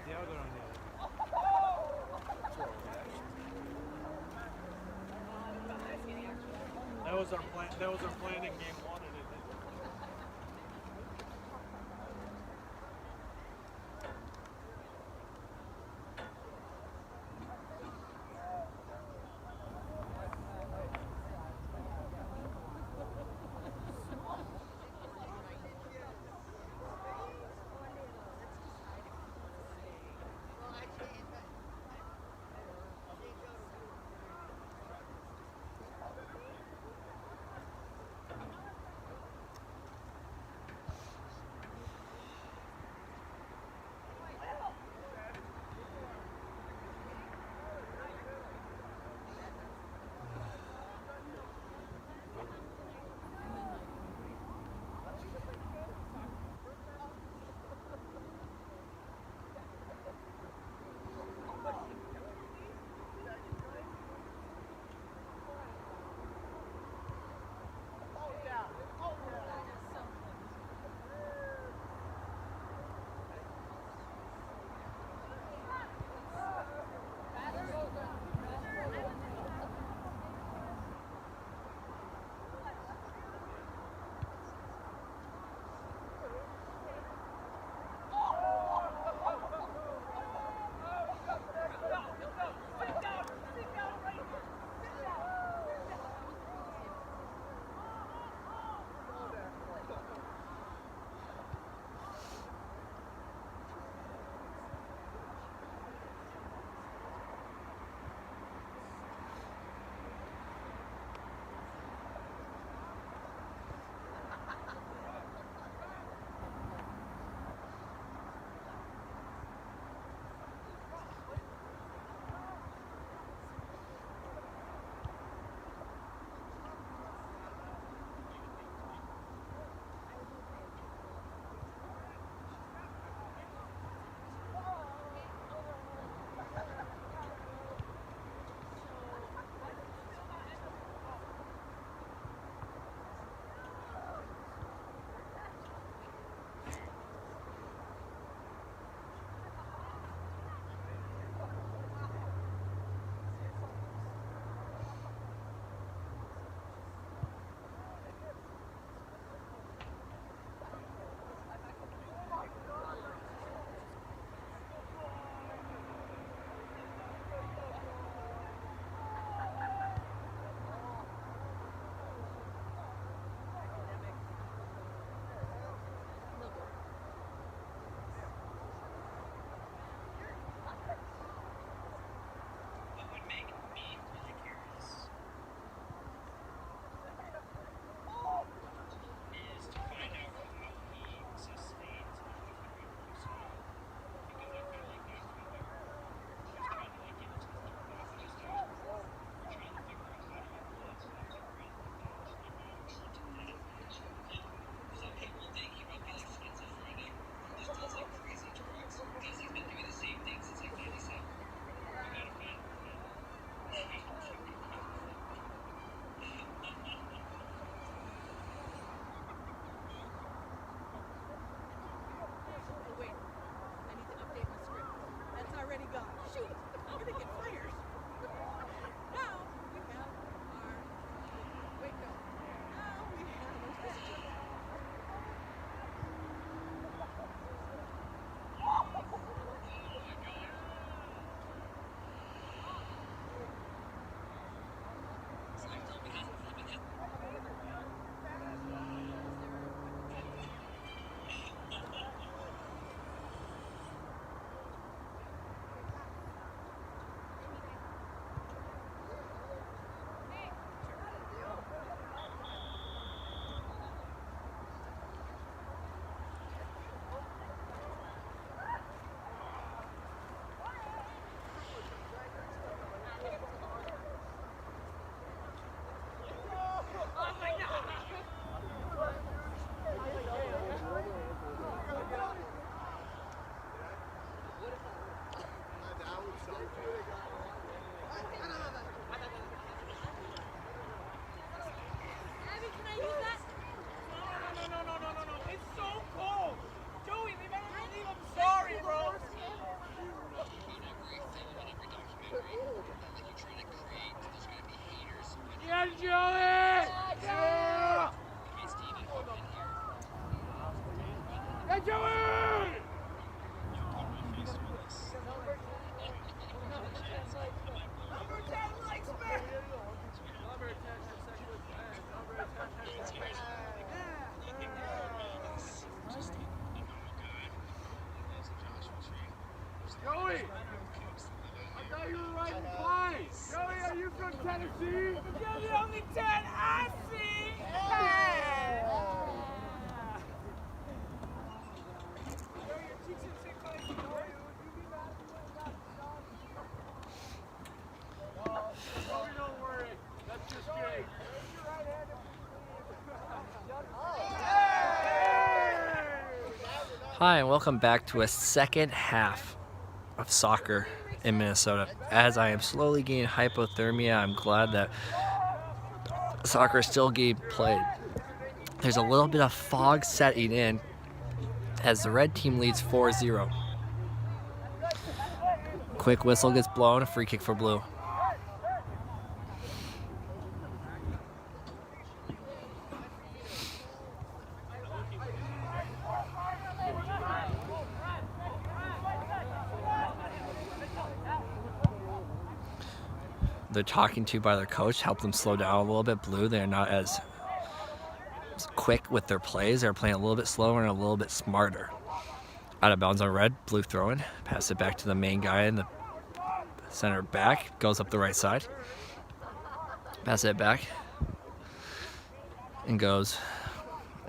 C: the other on the other. That was our plan. That was our plan in game one, and it didn't.
A: Hi, and welcome back to a second half of soccer in Minnesota. As I am slowly gaining hypothermia, I'm glad that soccer is still getting played. There's a little bit of fog setting in as the red team leads 4-0. Quick whistle gets blown, a free kick for blue. They're talking to by their coach, help them slow down a little bit. Blue, they're not as quick with their plays. They're playing a little bit slower and a little bit smarter. Out of bounds on red, blue throwing. Pass it back to the main guy in the center back. Goes up the right side. Pass it back. And goes.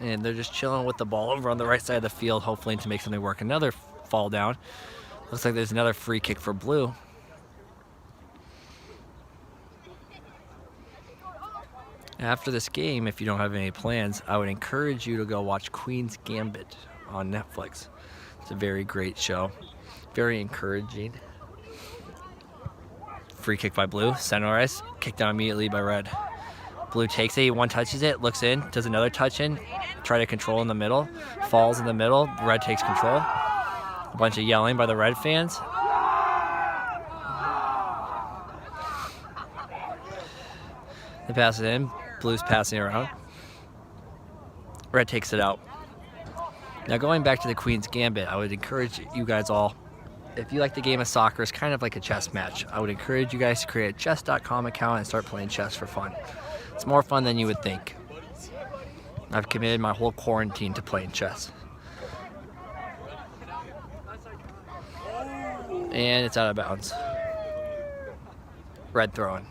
A: And they're just chilling with the ball over on the right side of the field, hopefully to make something work. Another fall down. Looks like there's another free kick for blue. After this game, if you don't have any plans, I would encourage you to go watch Queen's Gambit on Netflix. It's a very great show, very encouraging. Free kick by blue, center ice, kicked down immediately by red. Blue takes it, he one touches it, looks in, does another touch in, try to control in the middle, falls in the middle, red takes control. A bunch of yelling by the red fans. They pass it in. Blue's passing around. Red takes it out. Now going back to the Queen's Gambit, I would encourage you guys all, if you like the game of soccer, it's kind of like a chess match. I would encourage you guys to create a chess.com account and start playing chess for fun. It's more fun than you would think. I've committed my whole quarantine to playing chess. And it's out of bounds. Red throwing.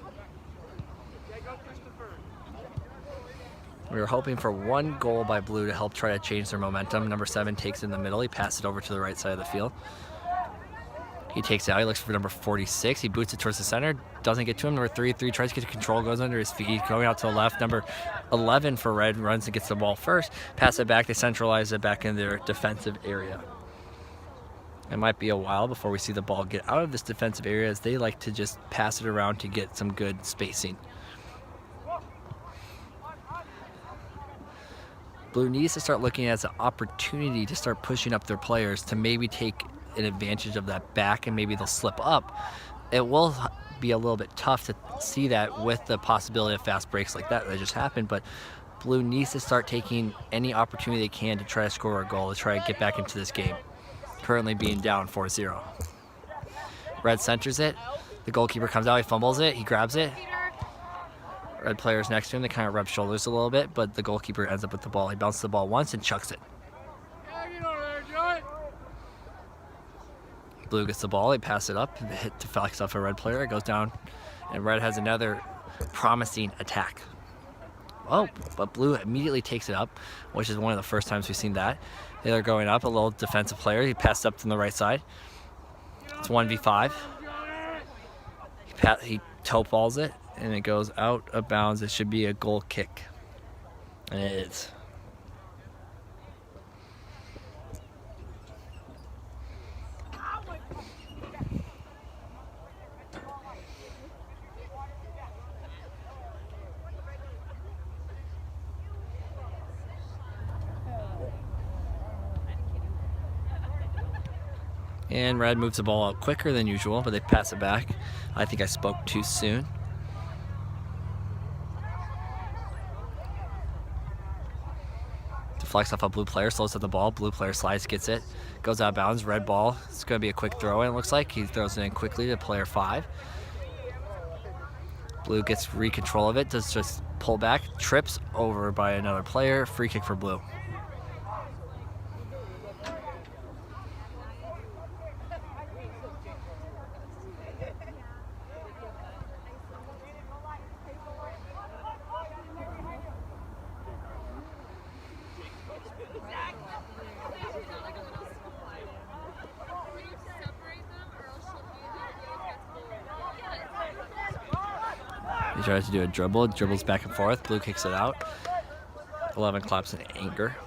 A: We were hoping for one goal by blue to help try to change their momentum. Number 7 takes it in the middle. He passes it over to the right side of the field. He takes it out. He looks for number 46. He boots it towards the center. Doesn't get to him. Number 3 tries to get to control. Goes under his feet. Going out to the left. Number 11 for red runs and gets the ball first. Pass it back. They centralize it back in their defensive area. It might be a while before we see the ball get out of this defensive area, as they like to just pass it around to get some good spacing. Blue needs to start looking at it as an opportunity to start pushing up their players to maybe take an advantage of that back, and maybe they'll slip up. It will be a little bit tough to see that with the possibility of fast breaks like that just happened, but Blue needs to start taking any opportunity they can to try to score a goal, to try to get back into this game. Currently being down 4-0. Red centers it. The goalkeeper comes out, he fumbles it, he grabs it. Red players next to him, they kind of rub shoulders a little bit, but the goalkeeper ends up with the ball. He bounces the ball once and chucks it. Blue gets the ball, they pass it up, they hit to flex off a red player, it goes down, and red has another promising attack. Oh, but blue immediately takes it up, which is one of the first times we've seen that. They're going up, a little defensive player, he passed up from the right side. It's 1v5. He toe balls it, and it goes out of bounds. It should be a goal kick, and it is. And red moves the ball out quicker than usual, but they pass it back. I think I spoke too soon. Deflects off a blue player, slows up the ball. Blue player slides, gets it, goes out of bounds. Red ball. It's going to be a quick throw in, it looks like. He throws it in quickly to player 5. Blue gets control of it, does just pull back, trips over by another player. Free kick for blue. He tries to do a dribble, dribbles back and forth. Blue kicks it out. 11 claps in anger.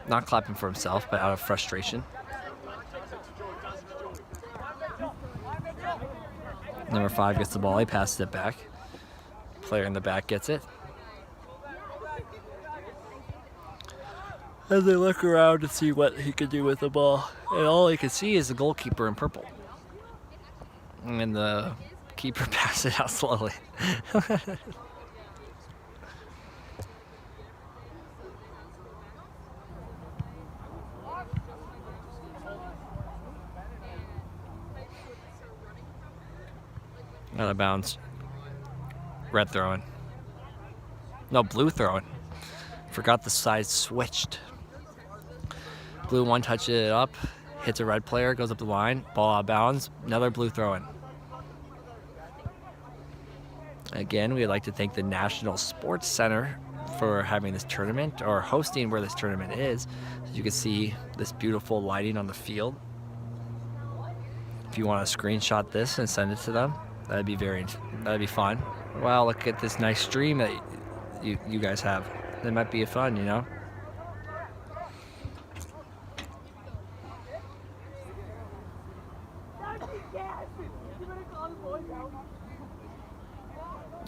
A: Not clapping for himself, but out of frustration. Number 5 gets the ball. He passes it back. Player in the back gets it. As they look around to see what he can do with the ball. And all he can see is the goalkeeper in purple. And the keeper passes it out slowly. Out of bounds. Red throwing. No, blue throwing. Forgot the side switched. Blue one touches it up, hits a red player, goes up the line, ball out of bounds, another blue throw-in. Again, we'd like to thank the National Sports Center for having this tournament, or hosting where this tournament is. As you can see this beautiful lighting on the field. If you want to screenshot this and send it to them, that'd be fun. Wow, look at this nice stream that you guys have. That might be fun, you know?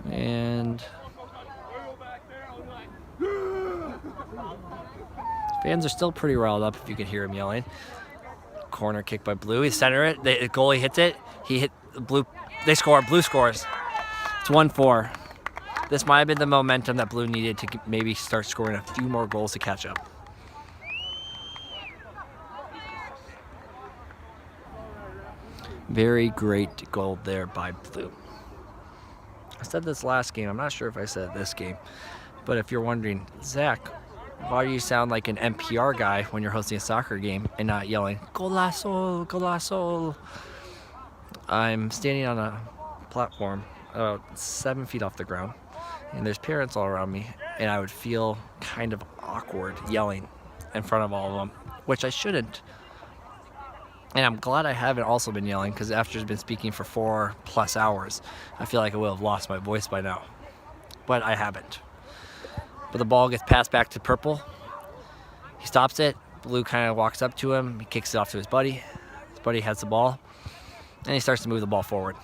A: And fans are still pretty riled up if you can hear him yelling. Corner kick by Blue. He center it. The goalie hits it. He hit Blue. They score. Blue scores. It's 1-4. This might have been the momentum that Blue needed to maybe start scoring a few more goals to catch up. Very great goal there by Blue. I said this last game. I'm not sure if I said this game. But if you're wondering, Zach, why do you sound like an NPR guy when you're hosting a soccer game and not yelling, Golazo, Golazo? I'm standing on a platform about 7 feet off the ground. And there's parents all around me, and I would feel kind of awkward yelling in front of all of them, which I shouldn't. And I'm glad I haven't also been yelling, because after I've been speaking for 4+ hours, I feel like I will have lost my voice by now. But I haven't. But the ball gets passed back to Purple. He stops it. Blue kind of walks up to him. He kicks it off to his buddy. His buddy has the ball, and he starts to move the ball forward.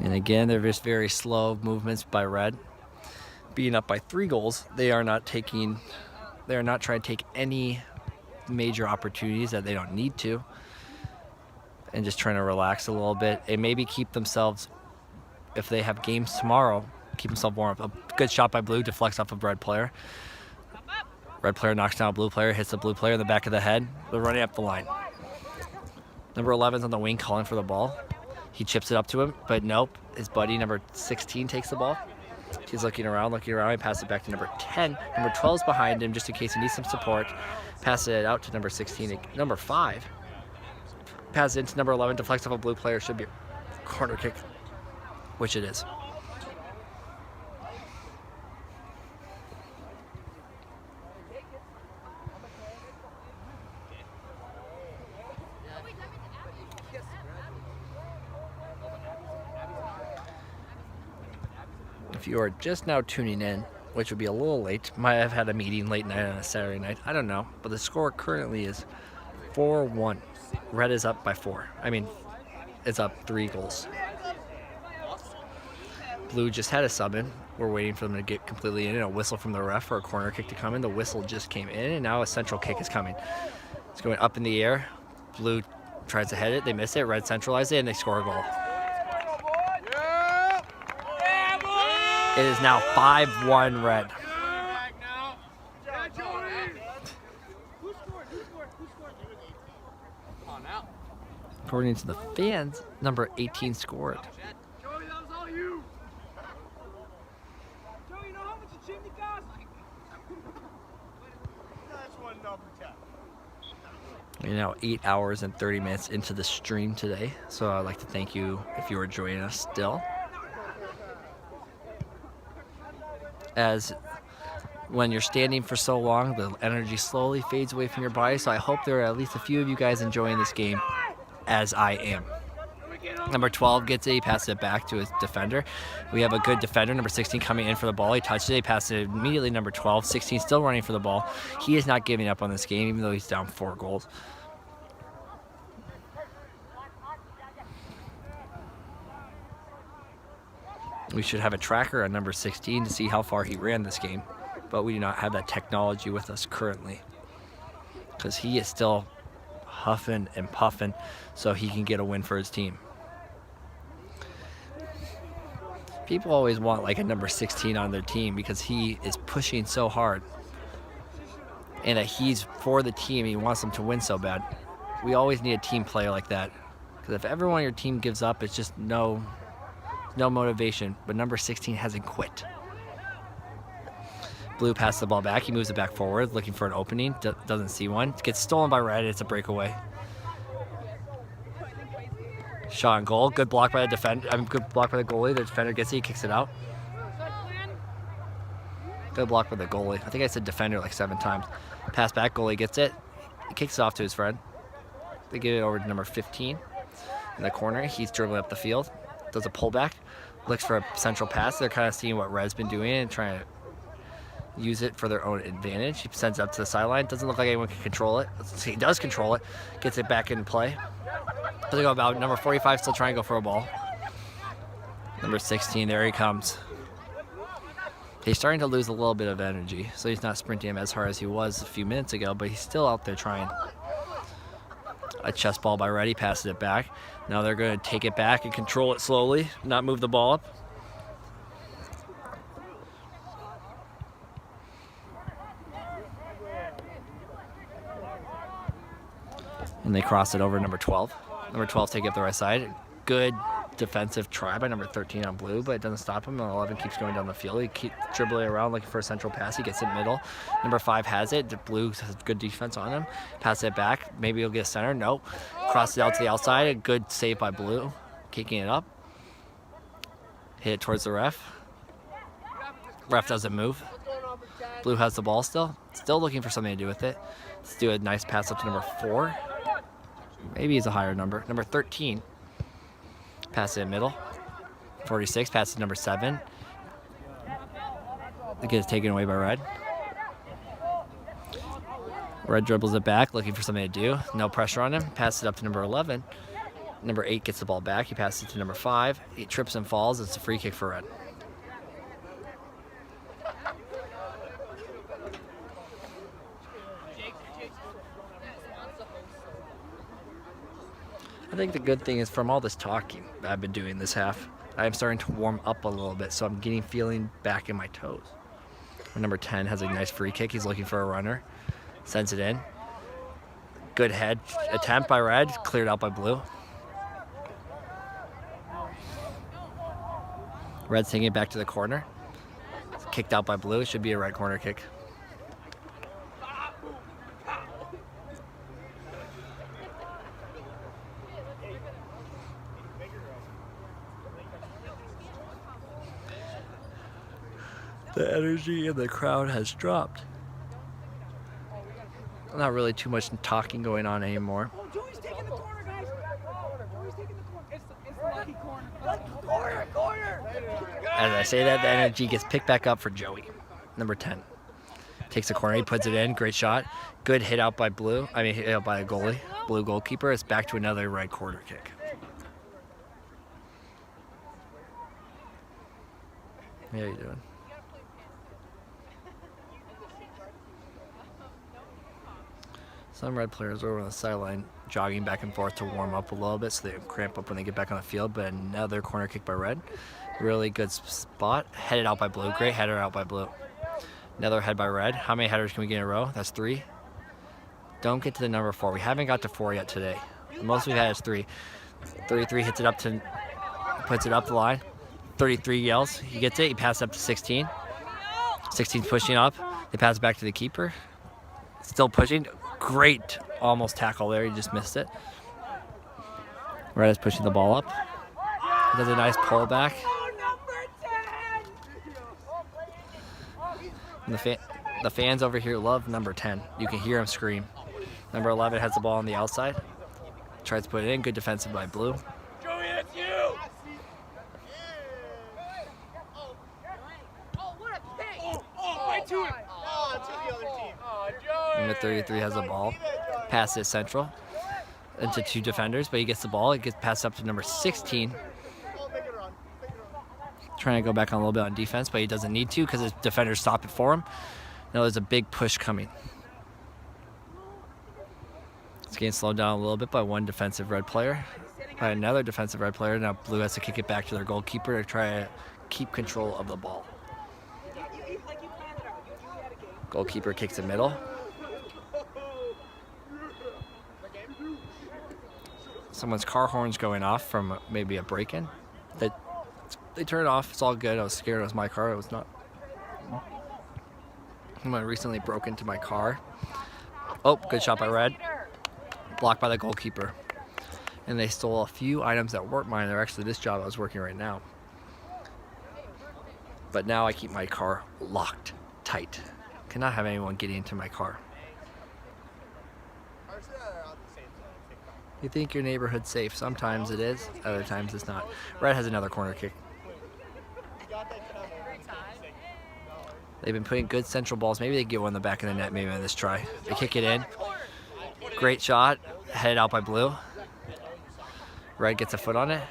A: And again, they're just very slow movements by Red. Being up by 3 goals, they are not trying to take any major opportunities that they don't need to, and just trying to relax a little bit and maybe keep themselves, if they have games tomorrow, keep themselves warm up. A good shot by Blue, deflects off of Red player. Red player knocks down a Blue player, hits the Blue player in the back of the head. They're running up the line. Number 11's on the wing calling for the ball. He chips it up to him, but nope. His buddy, number 16, takes the ball. He's looking around. He passes it back to number 10. Number 12's behind him just in case he needs some support. Passes it out to number 16. Number 5 passes it into number 11, deflects off a Blue player. Should be a corner kick, which it is. If you are just now tuning in, which would be a little late, might have had a meeting late night on a Saturday night, I don't know, but the score currently is 4-1. Red is up by 4. I mean, it's up 3 goals. Blue just had a sub in. We're waiting for them to get completely in, and a whistle from the ref for a corner kick to come in. The whistle just came in, and now a central kick is coming. It's going up in the air. Blue tries to head it. They miss it. Red centralized it, and they score a goal. It is now 5-1 Red. According to the fans, number 18 scored.
C: Joey, that was all you. Joey, you know how much a chimney costs? That's one number 10.
A: We're now 8 hours and 30 minutes into the stream today, so I'd like to thank you if you are joining us still. As when you're standing for so long, the energy slowly fades away from your body, so I hope there are at least a few of you guys enjoying this game as I am. Number 12 gets it, he passes it back to his defender. We have a good defender, number 16, coming in for the ball. He touches it, he passes it immediately, number 12. 16 still running for the ball. He is not giving up on this game, even though he's down 4 goals. We should have a tracker on number 16 to see how far he ran this game, but we do not have that technology with us currently because he is still huffing and puffing so he can get a win for his team. People always want like a number 16 on their team because he is pushing so hard and that he's for the team. He wants them to win so bad. We always need a team player like that because if everyone on your team gives up, it's just no motivation. But number 16 hasn't quit. Blue passes the ball back. He moves it back forward, looking for an opening. Doesn't see one. Gets stolen by red. It's a breakaway. Shot on goal. Good block by the defender. Good block by the goalie. The defender gets it. He kicks it out. Good block by the goalie. I think I said defender like 7 times. Pass back. Goalie gets it. He kicks it off to his friend. They get it over to number 15 in the corner. He's dribbling up the field. Does a pullback. Looks for a central pass. They're kind of seeing what Red's been doing and trying to use it for their own advantage. He sends it up to the sideline. Doesn't look like anyone can control it. He does control it. Gets it back in play. They go about number 45 still trying to go for a ball. Number 16, there he comes. He's starting to lose a little bit of energy, so he's not sprinting him as hard as he was a few minutes ago, but he's still out there trying. A chest ball by Reddy, passes it back. Now they're going to take it back and control it slowly, not move the ball up. And they cross it over number 12. Number 12 take it up the right side. Good defensive try by number 13 on blue, but it doesn't stop him. 11 keeps going down the field. He keeps dribbling around looking for a central pass. He gets it middle. Number 5 has it. The blue has good defense on him. Pass it back. Maybe he'll get a center. Nope. Cross it out to the outside. A good save by blue. Kicking it up. Hit it towards the ref. Ref doesn't move. Blue has the ball still. Still looking for something to do with it. Let's do a nice pass up to number 4. Maybe he's a higher number. Number 13. Pass it in middle. 46. Pass it to number 7. It gets taken away by Red. Red dribbles it back, looking for something to do. No pressure on him. Passes it up to number 11. Number 8 gets the ball back. He passes it to number 5. He trips and falls. It's a free kick for Red. I think the good thing is from all this talking that I've been doing this half, I am starting to warm up a little bit, so I'm feeling back in my toes. Number 10 has a nice free kick. He's looking for a runner. Sends it in. Good head attempt by Red, cleared out by Blue. Red's taking it back to the corner. It's kicked out by Blue. It should be a Red corner kick. The energy in the crowd has dropped. Not really too much talking going on anymore.
B: Oh, Joey's taking the corner, guys. Joey's taking the corner. It's the lucky corner. Corner.
A: As I say that, the energy gets picked back up for Joey. Number 10. Takes the corner, he puts it in. Great shot. Good hit out by Blue. Hit out by a goalie. Blue goalkeeper. It's back to another Red corner kick. How you doing? Some Red players are over on the sideline jogging back and forth to warm up a little bit so they don't cramp up when they get back on the field, but another corner kick by Red. Really good spot. Headed out by Blue. Great header out by Blue. Another head by Red. How many headers can we get in a row? That's 3. Don't get to the number 4. We haven't got to 4 yet today. The most we've had is 3. 33 hits it up to, puts it up the line. 33 yells. He gets it. He passes up to 16. 16's pushing up. They pass it back to the keeper. Still pushing. Great almost tackle there. He just missed it. Red is pushing the ball up. He does a nice pull back. And the fans over here love number 10. You can hear him scream. Number 11 has the ball on the outside. Tries to put it in. Good defensive by Blue.
C: Joey,
B: shoot it.
A: Number 33 has the ball. Pass it central into 2 defenders, but he gets the ball. It gets passed up to number 16. Trying to go back on a little bit on defense, but he doesn't need to because his defenders stop it for him. Now there's a big push coming. It's getting slowed down a little bit by one defensive red player. By another defensive red player. Now blue has to kick it back to their goalkeeper to try to keep control of the ball. Goalkeeper kicks it middle. Someone's car horn's going off from maybe a break-in. They turn it off. It's all good. I was scared it was my car. It was not. Someone recently broke into my car. Oh, good shot by red. Blocked by the goalkeeper. And they stole a few items that weren't mine. They're actually this job I was working right now. But now I keep my car locked tight. Cannot have anyone getting into my car. You think your neighborhood's safe. Sometimes it is, other times it's not. Red has another corner kick. They've been putting good central balls. Maybe they get one in the back of the net maybe on this try. They kick it in. Great shot. Headed out by blue. Red gets a foot on it.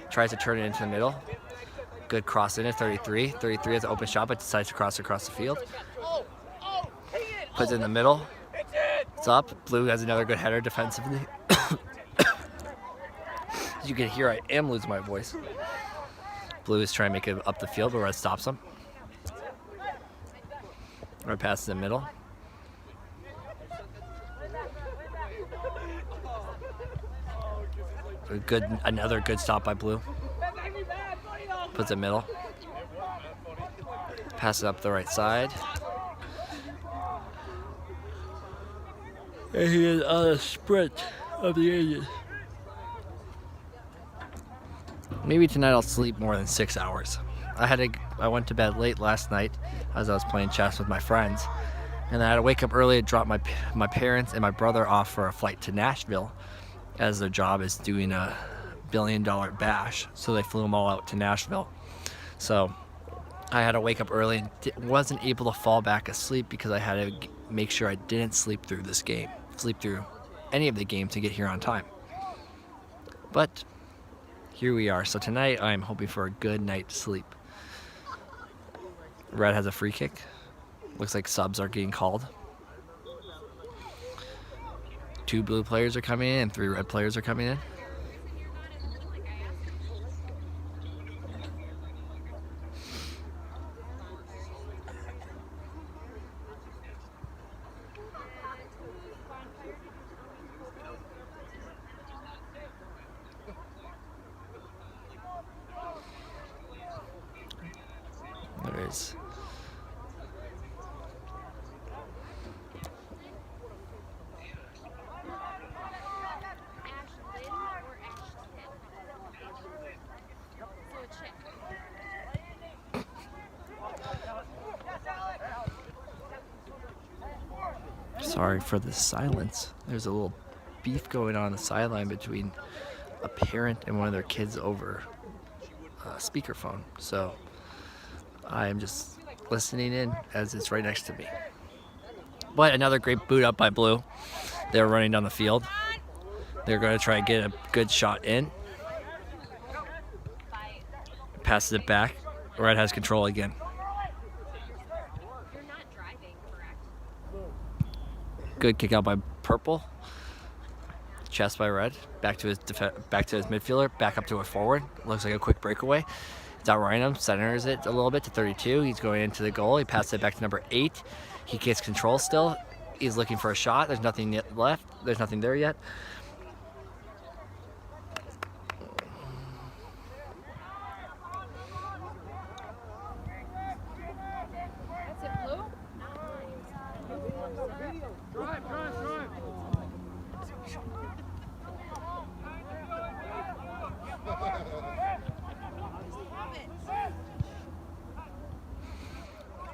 A: Tries to turn it into the middle. Good cross in it, 33. 33 has an open shot, but decides to cross across the field. Puts it in the middle. It's up. Blue has another good header defensively. As you can hear, I am losing my voice. Blue is trying to make it up the field, but Red stops him. Red passes in the middle. Another good stop by Blue. Puts it middle. Pass it up the right side. And he is on a sprint of the ages. Maybe tonight I'll sleep more than 6 hours. I went to bed late last night as I was playing chess with my friends, and I had to wake up early to drop my parents and my brother off for a flight to Nashville, as their job is doing a $1 billion bash. So they flew them all out to Nashville. So I had to wake up early and wasn't able to fall back asleep because I had to make sure I didn't sleep through any of the games to get here on time. But here we are. So tonight I'm hoping for a good night's sleep. Red has a free kick. Looks like subs are getting called. 2 blue players are coming in and 3 red players are coming in. There is. Sorry for the silence. There's a little beef going on the sideline between a parent and one of their kids over speakerphone. So I am just listening in as it's right next to me. But another great boot up by Blue. They're running down the field. They're going to try and get a good shot in. Passes it back. Red has control again. Good kick out by Purple. Chest by Red. Back to his midfielder. Back up to a forward. Looks like a quick breakaway. It's outrunning him. Centers it a little bit to 32. He's going into the goal. He passes it back to number 8. He gets control still. He's looking for a shot. There's nothing left. There's nothing there yet.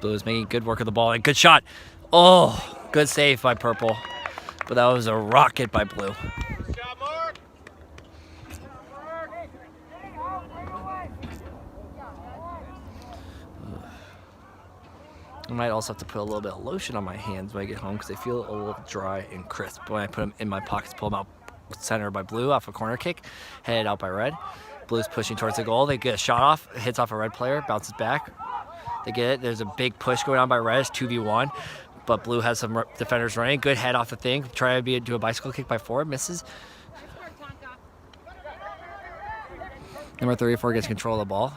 A: Blue is making good work of the ball and good shot. Oh, good save by Purple. But that was a rocket by Blue. might also have to put a little bit of lotion on my hands when I get home because they feel a little dry and crisp. But when I put them in my pockets, pull them out center by Blue off a corner kick, headed out by Red. Blue's pushing towards the goal. They get a shot off, hits off a Red player, bounces back. They get it. There's a big push going on by Red. It's 2v1. But Blue has some defenders running. Good head off the thing. Try to do a bicycle kick by Ford. Misses. Number 34 gets control of the ball.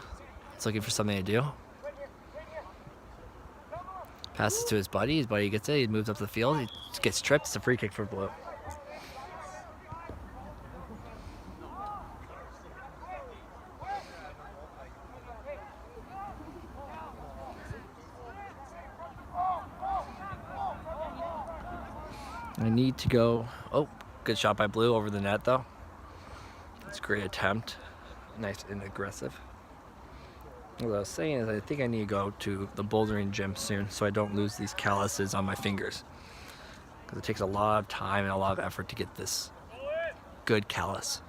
A: It's looking for something to do. Passes to his buddy. His buddy gets it. He moves up the field. He gets tripped. It's a free kick for Blue. I need to go. Oh, good shot by Blue over the net, though. That's a great attempt. Nice and aggressive. What I was saying is I think I need to go to the bouldering gym soon so I don't lose these calluses on my fingers. Because it takes a lot of time and a lot of effort to get this good callus.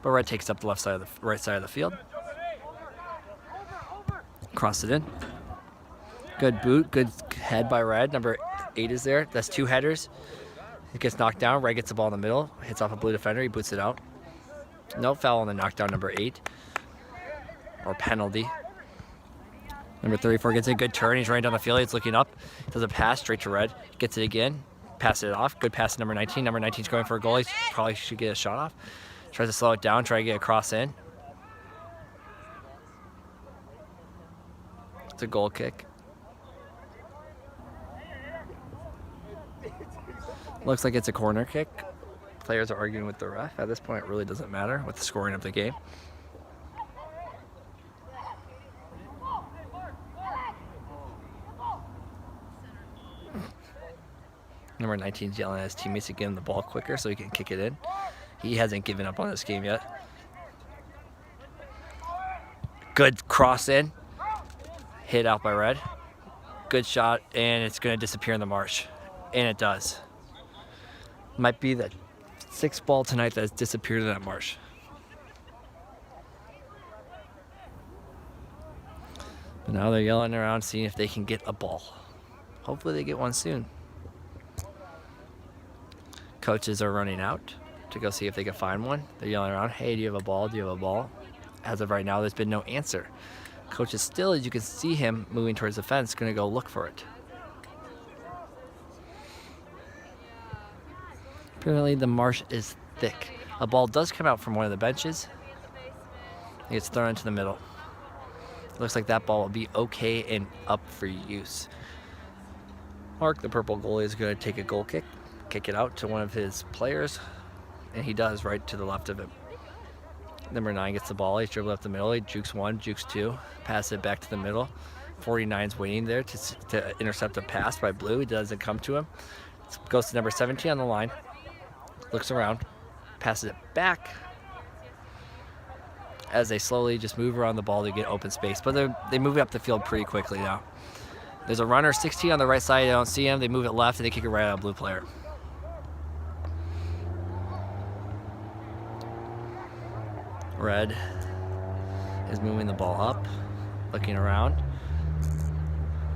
A: But Red takes up the right side of the field. Cross it in. Good boot, good head by Red. Number 8 is there. That's 2 headers. It gets knocked down. Red gets the ball in the middle. Hits off a Blue defender. He boots it out. No foul on the knockdown, number 8. Or penalty. Number 34 gets a good turn. He's running down the field. He's looking up. Does a pass straight to Red. Gets it again. Passes it off. Good pass to number 19. Number 19's going for a goal. He probably should get a shot off. Tries to slow it down. Try to get a cross in. It's a goal kick. Looks like it's a corner kick. Players are arguing with the ref. At this point, it really doesn't matter with the scoring of the game. Number 19's yelling at his teammates to get him the ball quicker so he can kick it in. He hasn't given up on this game yet. Good cross in. Hit out by Red. Good shot, and it's going to disappear in the marsh. And it does. Might be the 6th ball tonight that has disappeared in that marsh. But now they're yelling around, seeing if they can get a ball. Hopefully they get one soon. Coaches are running out to go see if they can find one. They're yelling around, hey, do you have a ball? Do you have a ball? As of right now, there's been no answer. Coach is still, as you can see him moving towards the fence, going to go look for it. Apparently the marsh is thick. A ball does come out from one of the benches. It gets thrown into the middle. Looks like that ball will be okay and up for use. Mark, the purple goalie, is going to take a goal kick it out to one of his players, and he does right to the left of him. Number 9 gets the ball. He's dribbling up the middle. He jukes 1, jukes 2, passes it back to the middle. 49's waiting there to intercept a pass by Blue. He doesn't come to him. Goes to number 17 on the line. Looks around, passes it back as they slowly just move around the ball to get open space. But they move it up the field pretty quickly now. There's a runner, 16 on the right side. I don't see him. They move it left, and they kick it right out of Blue player. Red is moving the ball up, looking around.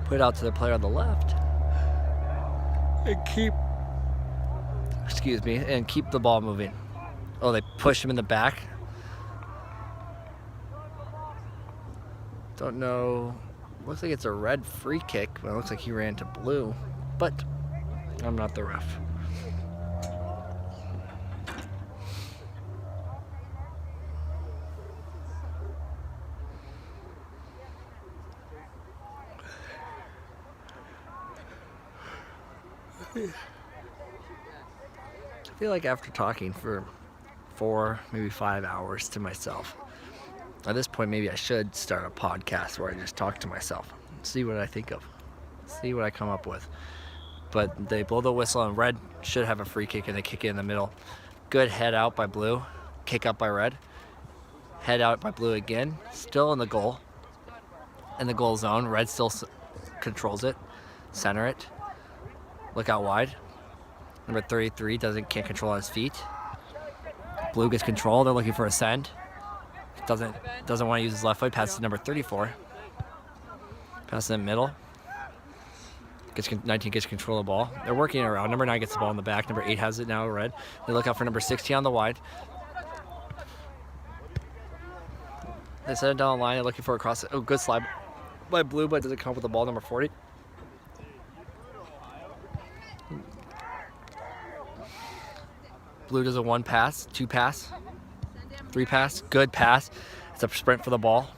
A: Put it out to the player on the left. And keep the ball moving. Oh, they push him in the back. Don't know. Looks like it's a Red free kick, but it looks like he ran to Blue. But I'm not the ref. I feel like after talking for 4, maybe 5 hours to myself, at this point maybe I should start a podcast where I just talk to myself, see what I think of, see what I come up with. But they blow the whistle, and Red should have a free kick, and they kick it in the middle. Good head out by Blue, kick up by Red, head out by Blue again, still in the goal zone. Red still controls it, center it, look out wide. Number 33 can't control his feet. Blue gets control. They're looking for a send. Doesn't want to use his left foot. Passes to number 34. Passes in the middle. 19 gets control of the ball. They're working around. Number 9 gets the ball in the back. Number 8 has it now, red. They look out for number 16 on the wide. They set it down the line. They're looking for a cross. Oh, good slide by blue, but doesn't come up with the ball, number 40. Blue does a 1 pass, 2 pass, 3 pass. Good pass. It's a sprint for the ball.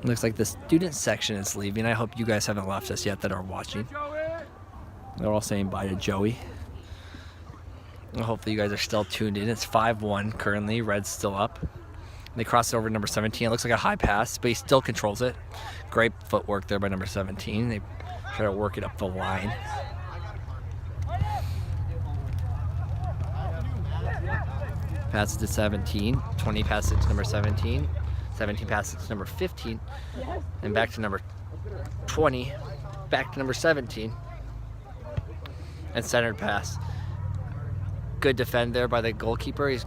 A: Looks like the student section is leaving. I hope you guys haven't left us yet that are watching. They're all saying bye to Joey. And hopefully you guys are still tuned in. It's 5-1 currently. Red's still up. They cross it over to number 17. It looks like a high pass, but he still controls it. Great footwork there by number 17. They try to work it up the line. Pass it to 17. 20 passes it to number 17. 17 passes to number 15. And back to number 20. Back to number 17. And centered pass. Good defend there by the goalkeeper. He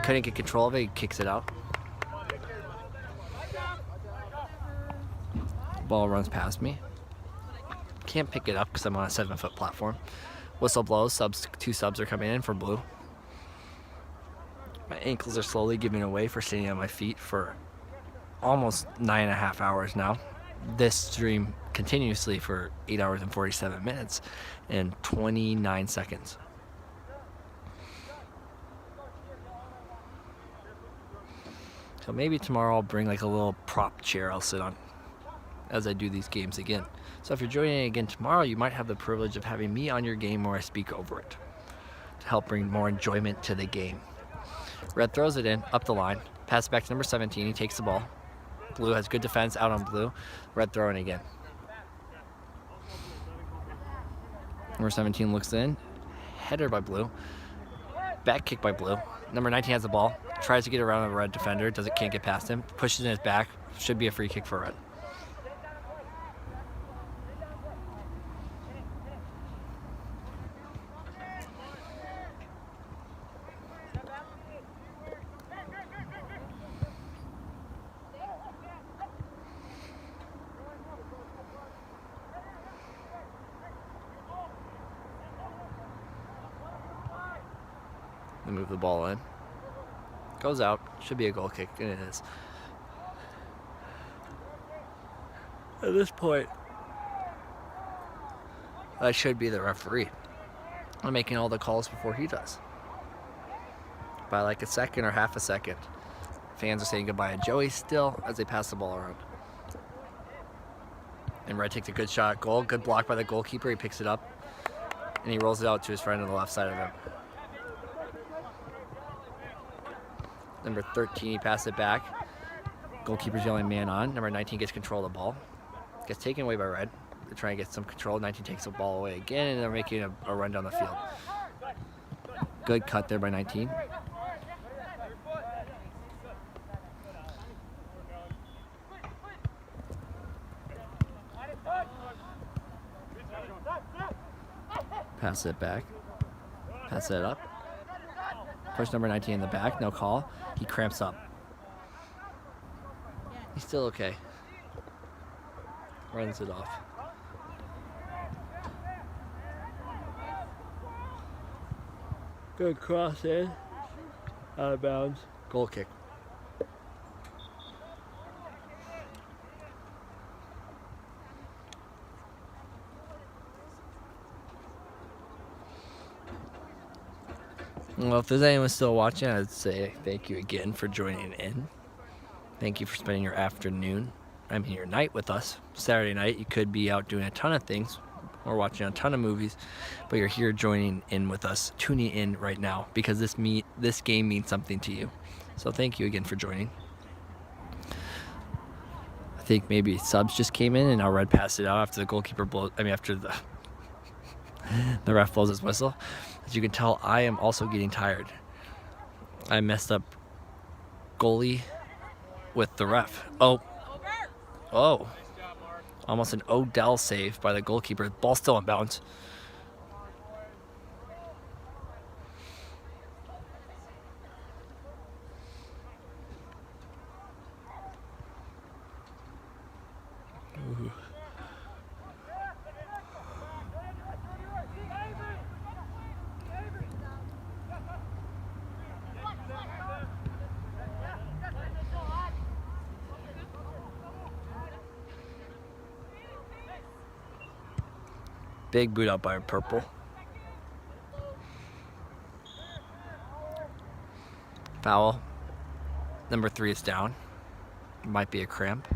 A: couldn't get control of it. He kicks it out. Ball runs past me. Can't pick it up because I'm on a 7-foot platform. Whistle blows. Two subs are coming in for blue. My ankles are slowly giving away for standing on my feet for almost 9.5 hours now. This stream continuously for 8 hours and 47 minutes and 29 seconds. So maybe tomorrow I'll bring like a little prop chair I'll sit on as I do these games again. So if you're joining again tomorrow, you might have the privilege of having me on your game where I speak over it to help bring more enjoyment to the game. Red throws it in, up the line, pass back to number 17, he takes the ball. Blue has good defense out on blue. Red throwing again. Number 17 looks in, header by blue, back kick by blue. Number 19 has the ball, tries to get around the red defender, can't get past him, pushes in his back, should be a free kick for red. They move the ball in. Goes out. Should be a goal kick, and it is. At this point, I should be the referee. I'm making all the calls before he does. By like a second or half a second. Fans are saying goodbye to Joey still as they pass the ball around. And Red takes a good shot at goal. Good block by the goalkeeper. He picks it up. And he rolls it out to his friend on the left side of him. Number 13, he passes it back. Goalkeeper's yelling man on. Number 19 gets control of the ball. Gets taken away by Red. They're trying to get some control. 19 takes the ball away again, and they're making a run down the field. Good cut there by 19. Pass it back. Pass it up. Push number 19 in the back. No call. He cramps up. He's still okay. Runs it off. Good cross in. Out of bounds. Goal kick. Well, if there's anyone still watching, I'd say thank you again for joining in. Thank you for spending your afternoon, your night with us. Saturday night, you could be out doing a ton of things or watching a ton of movies, but you're here joining in with us, tuning in right now because this game means something to you. So thank you again for joining. I think maybe subs just came in and now Red passed it out after the goalkeeper after the ref blows his whistle. As you can tell, I am also getting tired. I messed up goalie with the ref. Oh. Almost an Odell save by the goalkeeper. Ball still in bounds. Big boot out by purple. Foul. Number 3 is down. Might be a cramp.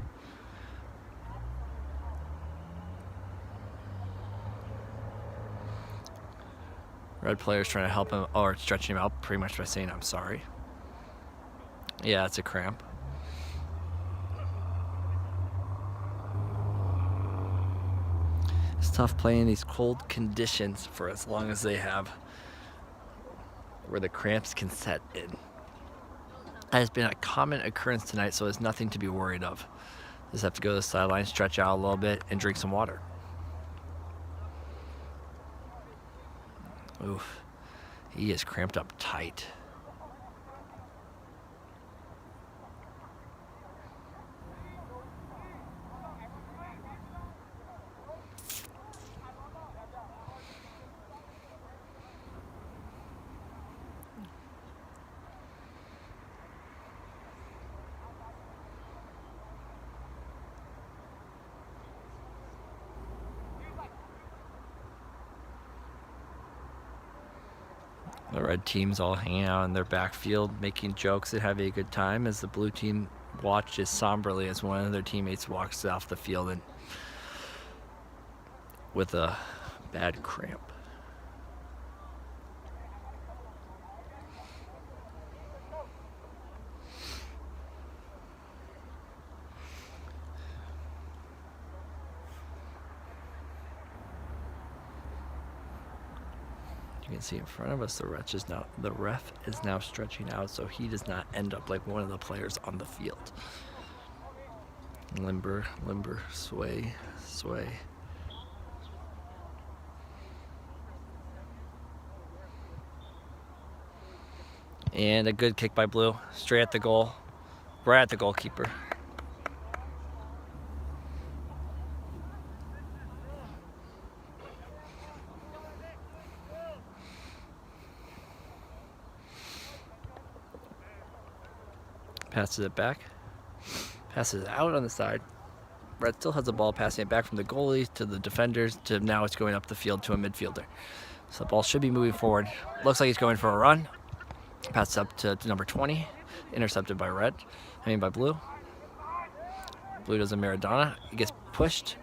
A: Red player's trying to help him, or stretching him out pretty much by saying, I'm sorry. Yeah, it's a cramp. It's tough playing in these cold conditions for as long as they have, where the cramps can set in. That has been a common occurrence tonight, so there's nothing to be worried of. Just have to go to the sideline, stretch out a little bit, and drink some water. Oof. He is cramped up tight. The red team's all hanging out in their backfield, making jokes and having a good time, as the blue team watches somberly as one of their teammates walks off the field and with a bad cramp. You can see in front of us the ref is now stretching out so he does not end up like one of the players on the field. Limber, limber, sway, sway. And a good kick by Blue, straight at the goal, right at the goalkeeper. Passes it back. Passes it out on the side. Red still has the ball, passing it back from the goalie to the defenders to now it's going up the field to a midfielder. So the ball should be moving forward. Looks like he's going for a run. Passes up to number 20. Intercepted by by Blue. Blue does a Maradona. He gets pushed.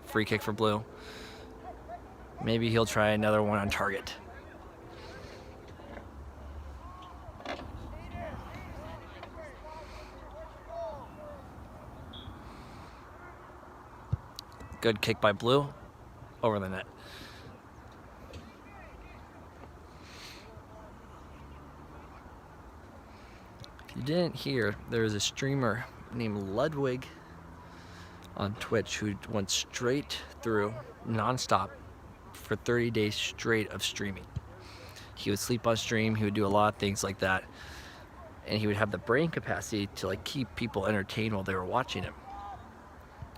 A: Free kick for Blue. Maybe he'll try another one on target. Good kick by Blue over the net. If you didn't hear, there is a streamer named Ludwig on Twitch who went straight through, nonstop, for 30 days straight of streaming. He would sleep on stream, he would do a lot of things like that, and he would have the brain capacity to like keep people entertained while they were watching him.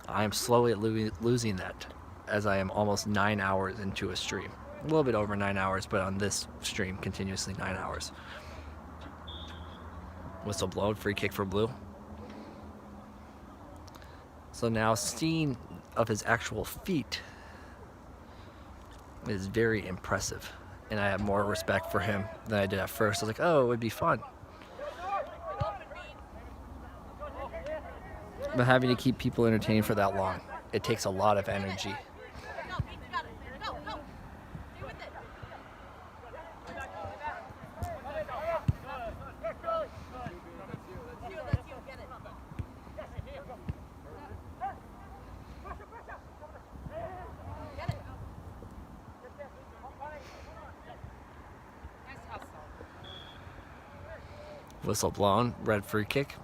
A: I am slowly losing that, as I am almost 9 hours into a stream. A little bit over 9 hours, but on this stream, continuously 9 hours. Whistle blown, free kick for Blue. So now seeing of his actual feet is very impressive. And I have more respect for him than I did at first. I was like, oh, it would be fun. But having to keep people entertained for that long, it takes a lot of energy. Whistle blown, red free kick.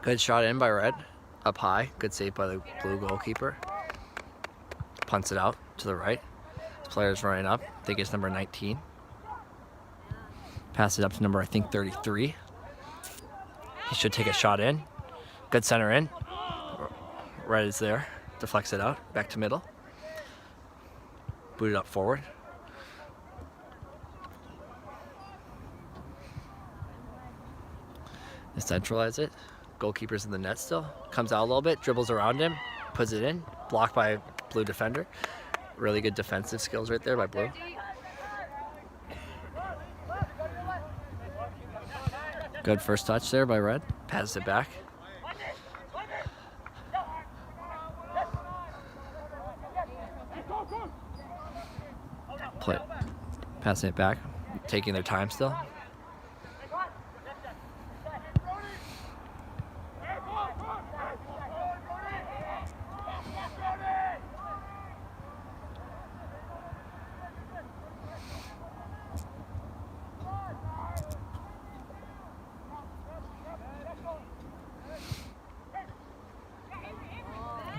A: Good shot in by Red, up high. Good save by the Blue goalkeeper. Punts it out to the right. This player's running up. I think it's number 19. Pass it up to number, I think, 33. He should take a shot in. Good center in. Red is there. deflects it out, back to middle. Boot it up forward. They centralize it. Goalkeeper's in the net still. Comes out a little bit, dribbles around him, puts it in. Blocked by blue defender. Really good defensive skills right there by blue. Good first touch there by red. Passes it back. Passing it back. Taking their time still.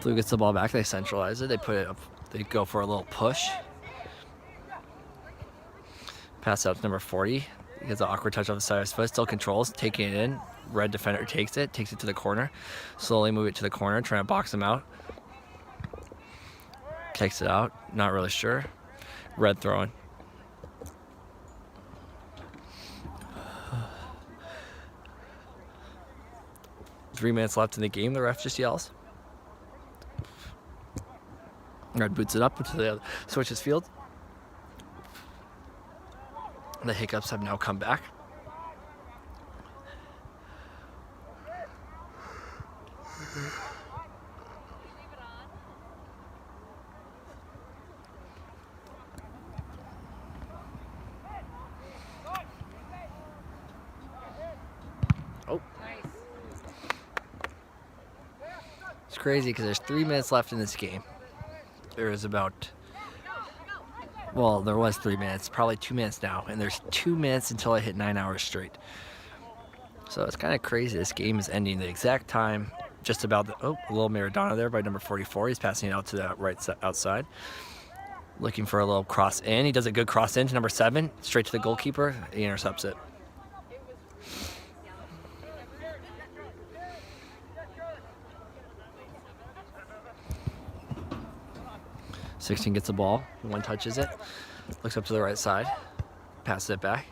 A: Blue gets the ball back, they centralize it, they put it up, they go for a little push. Pass out to number 40. He gets an awkward touch off the side of his foot, still controls, taking it in. Red defender takes it to the corner. Slowly move it to the corner, trying to box him out. Takes it out, not really sure. Red throwing. Three minutes left in the game, the ref just yells. Red boots it up into the other, switches field. The hiccups have now come back. Oh. It's crazy because there's 3 minutes left in this game. There is about, well, there was 3 minutes, probably 2 minutes now, and there's 2 minutes until I hit 9 hours straight. So it's kind of crazy. This game is ending the exact time, just about the, oh, a little Maradona there by number 44. He's passing it out to the right outside. Looking for a little cross in. He does a good cross in to number 7, straight to the goalkeeper. He intercepts it. '16 gets the ball, one touches it, looks up to the right side, passes it back.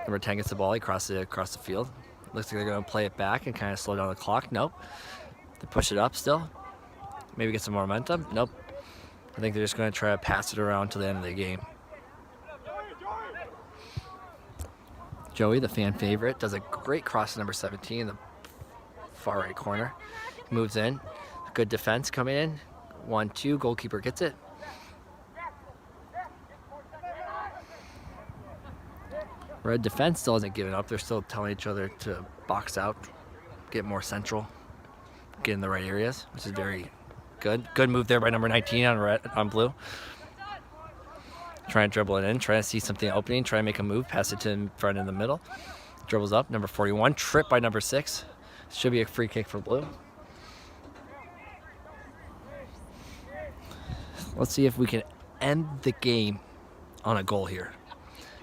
A: Number 10 gets the ball, he crosses it across the field. Looks like they're going to play it back and kind of slow down the clock. Nope. They push it up still. Maybe get some more momentum. Nope. I think they're just going to try to pass it around to the end of the game. Joey, the fan favorite, does a great cross to number 17 in the far right corner. Moves in. Good defense coming in. 1-2, goalkeeper gets it. Red defense still hasn't given up. They're still telling each other to box out, get more central, get in the right areas, which is very good. Good move there by number 19 on blue. Trying to dribble it in, trying to see something opening, trying to make a move, pass it to in front in the middle. Dribbles up, number 41, trip by number 6. Should be a free kick for blue. Let's see if we can end the game on a goal here.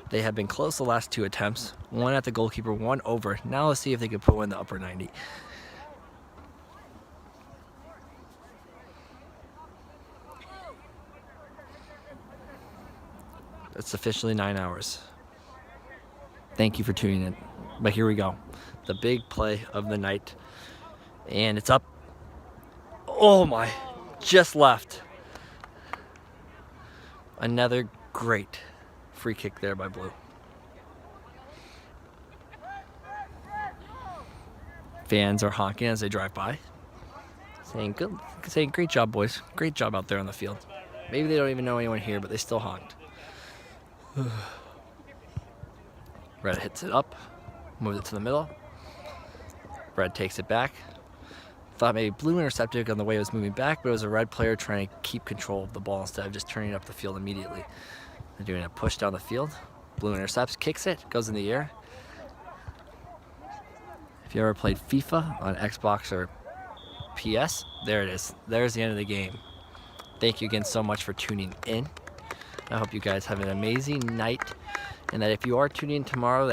A: They have been close the last 2 attempts. One at the goalkeeper, one over. Now let's see if they can put one in the upper 90. It's officially 9 hours. Thank you for tuning in. But here we go. The big play of the night. And it's up. Oh my, just left. Another great free kick there by blue. Fans are honking as they drive by, saying great job, boys. Great job out there on the field. Maybe they don't even know anyone here, but they still honked. Red hits it up, moves it to the middle. Red takes it back. Thought maybe blue intercepted on the way it was moving back, but it was a red player trying to keep control of the ball instead of just turning it up the field immediately. They're doing a push down the field. Blue intercepts, kicks it, goes in the air. If you ever played FIFA on Xbox or PS, there it is. There's the end of the game. Thank you again so much for tuning in. I hope you guys have an amazing night, and that if you are tuning in tomorrow,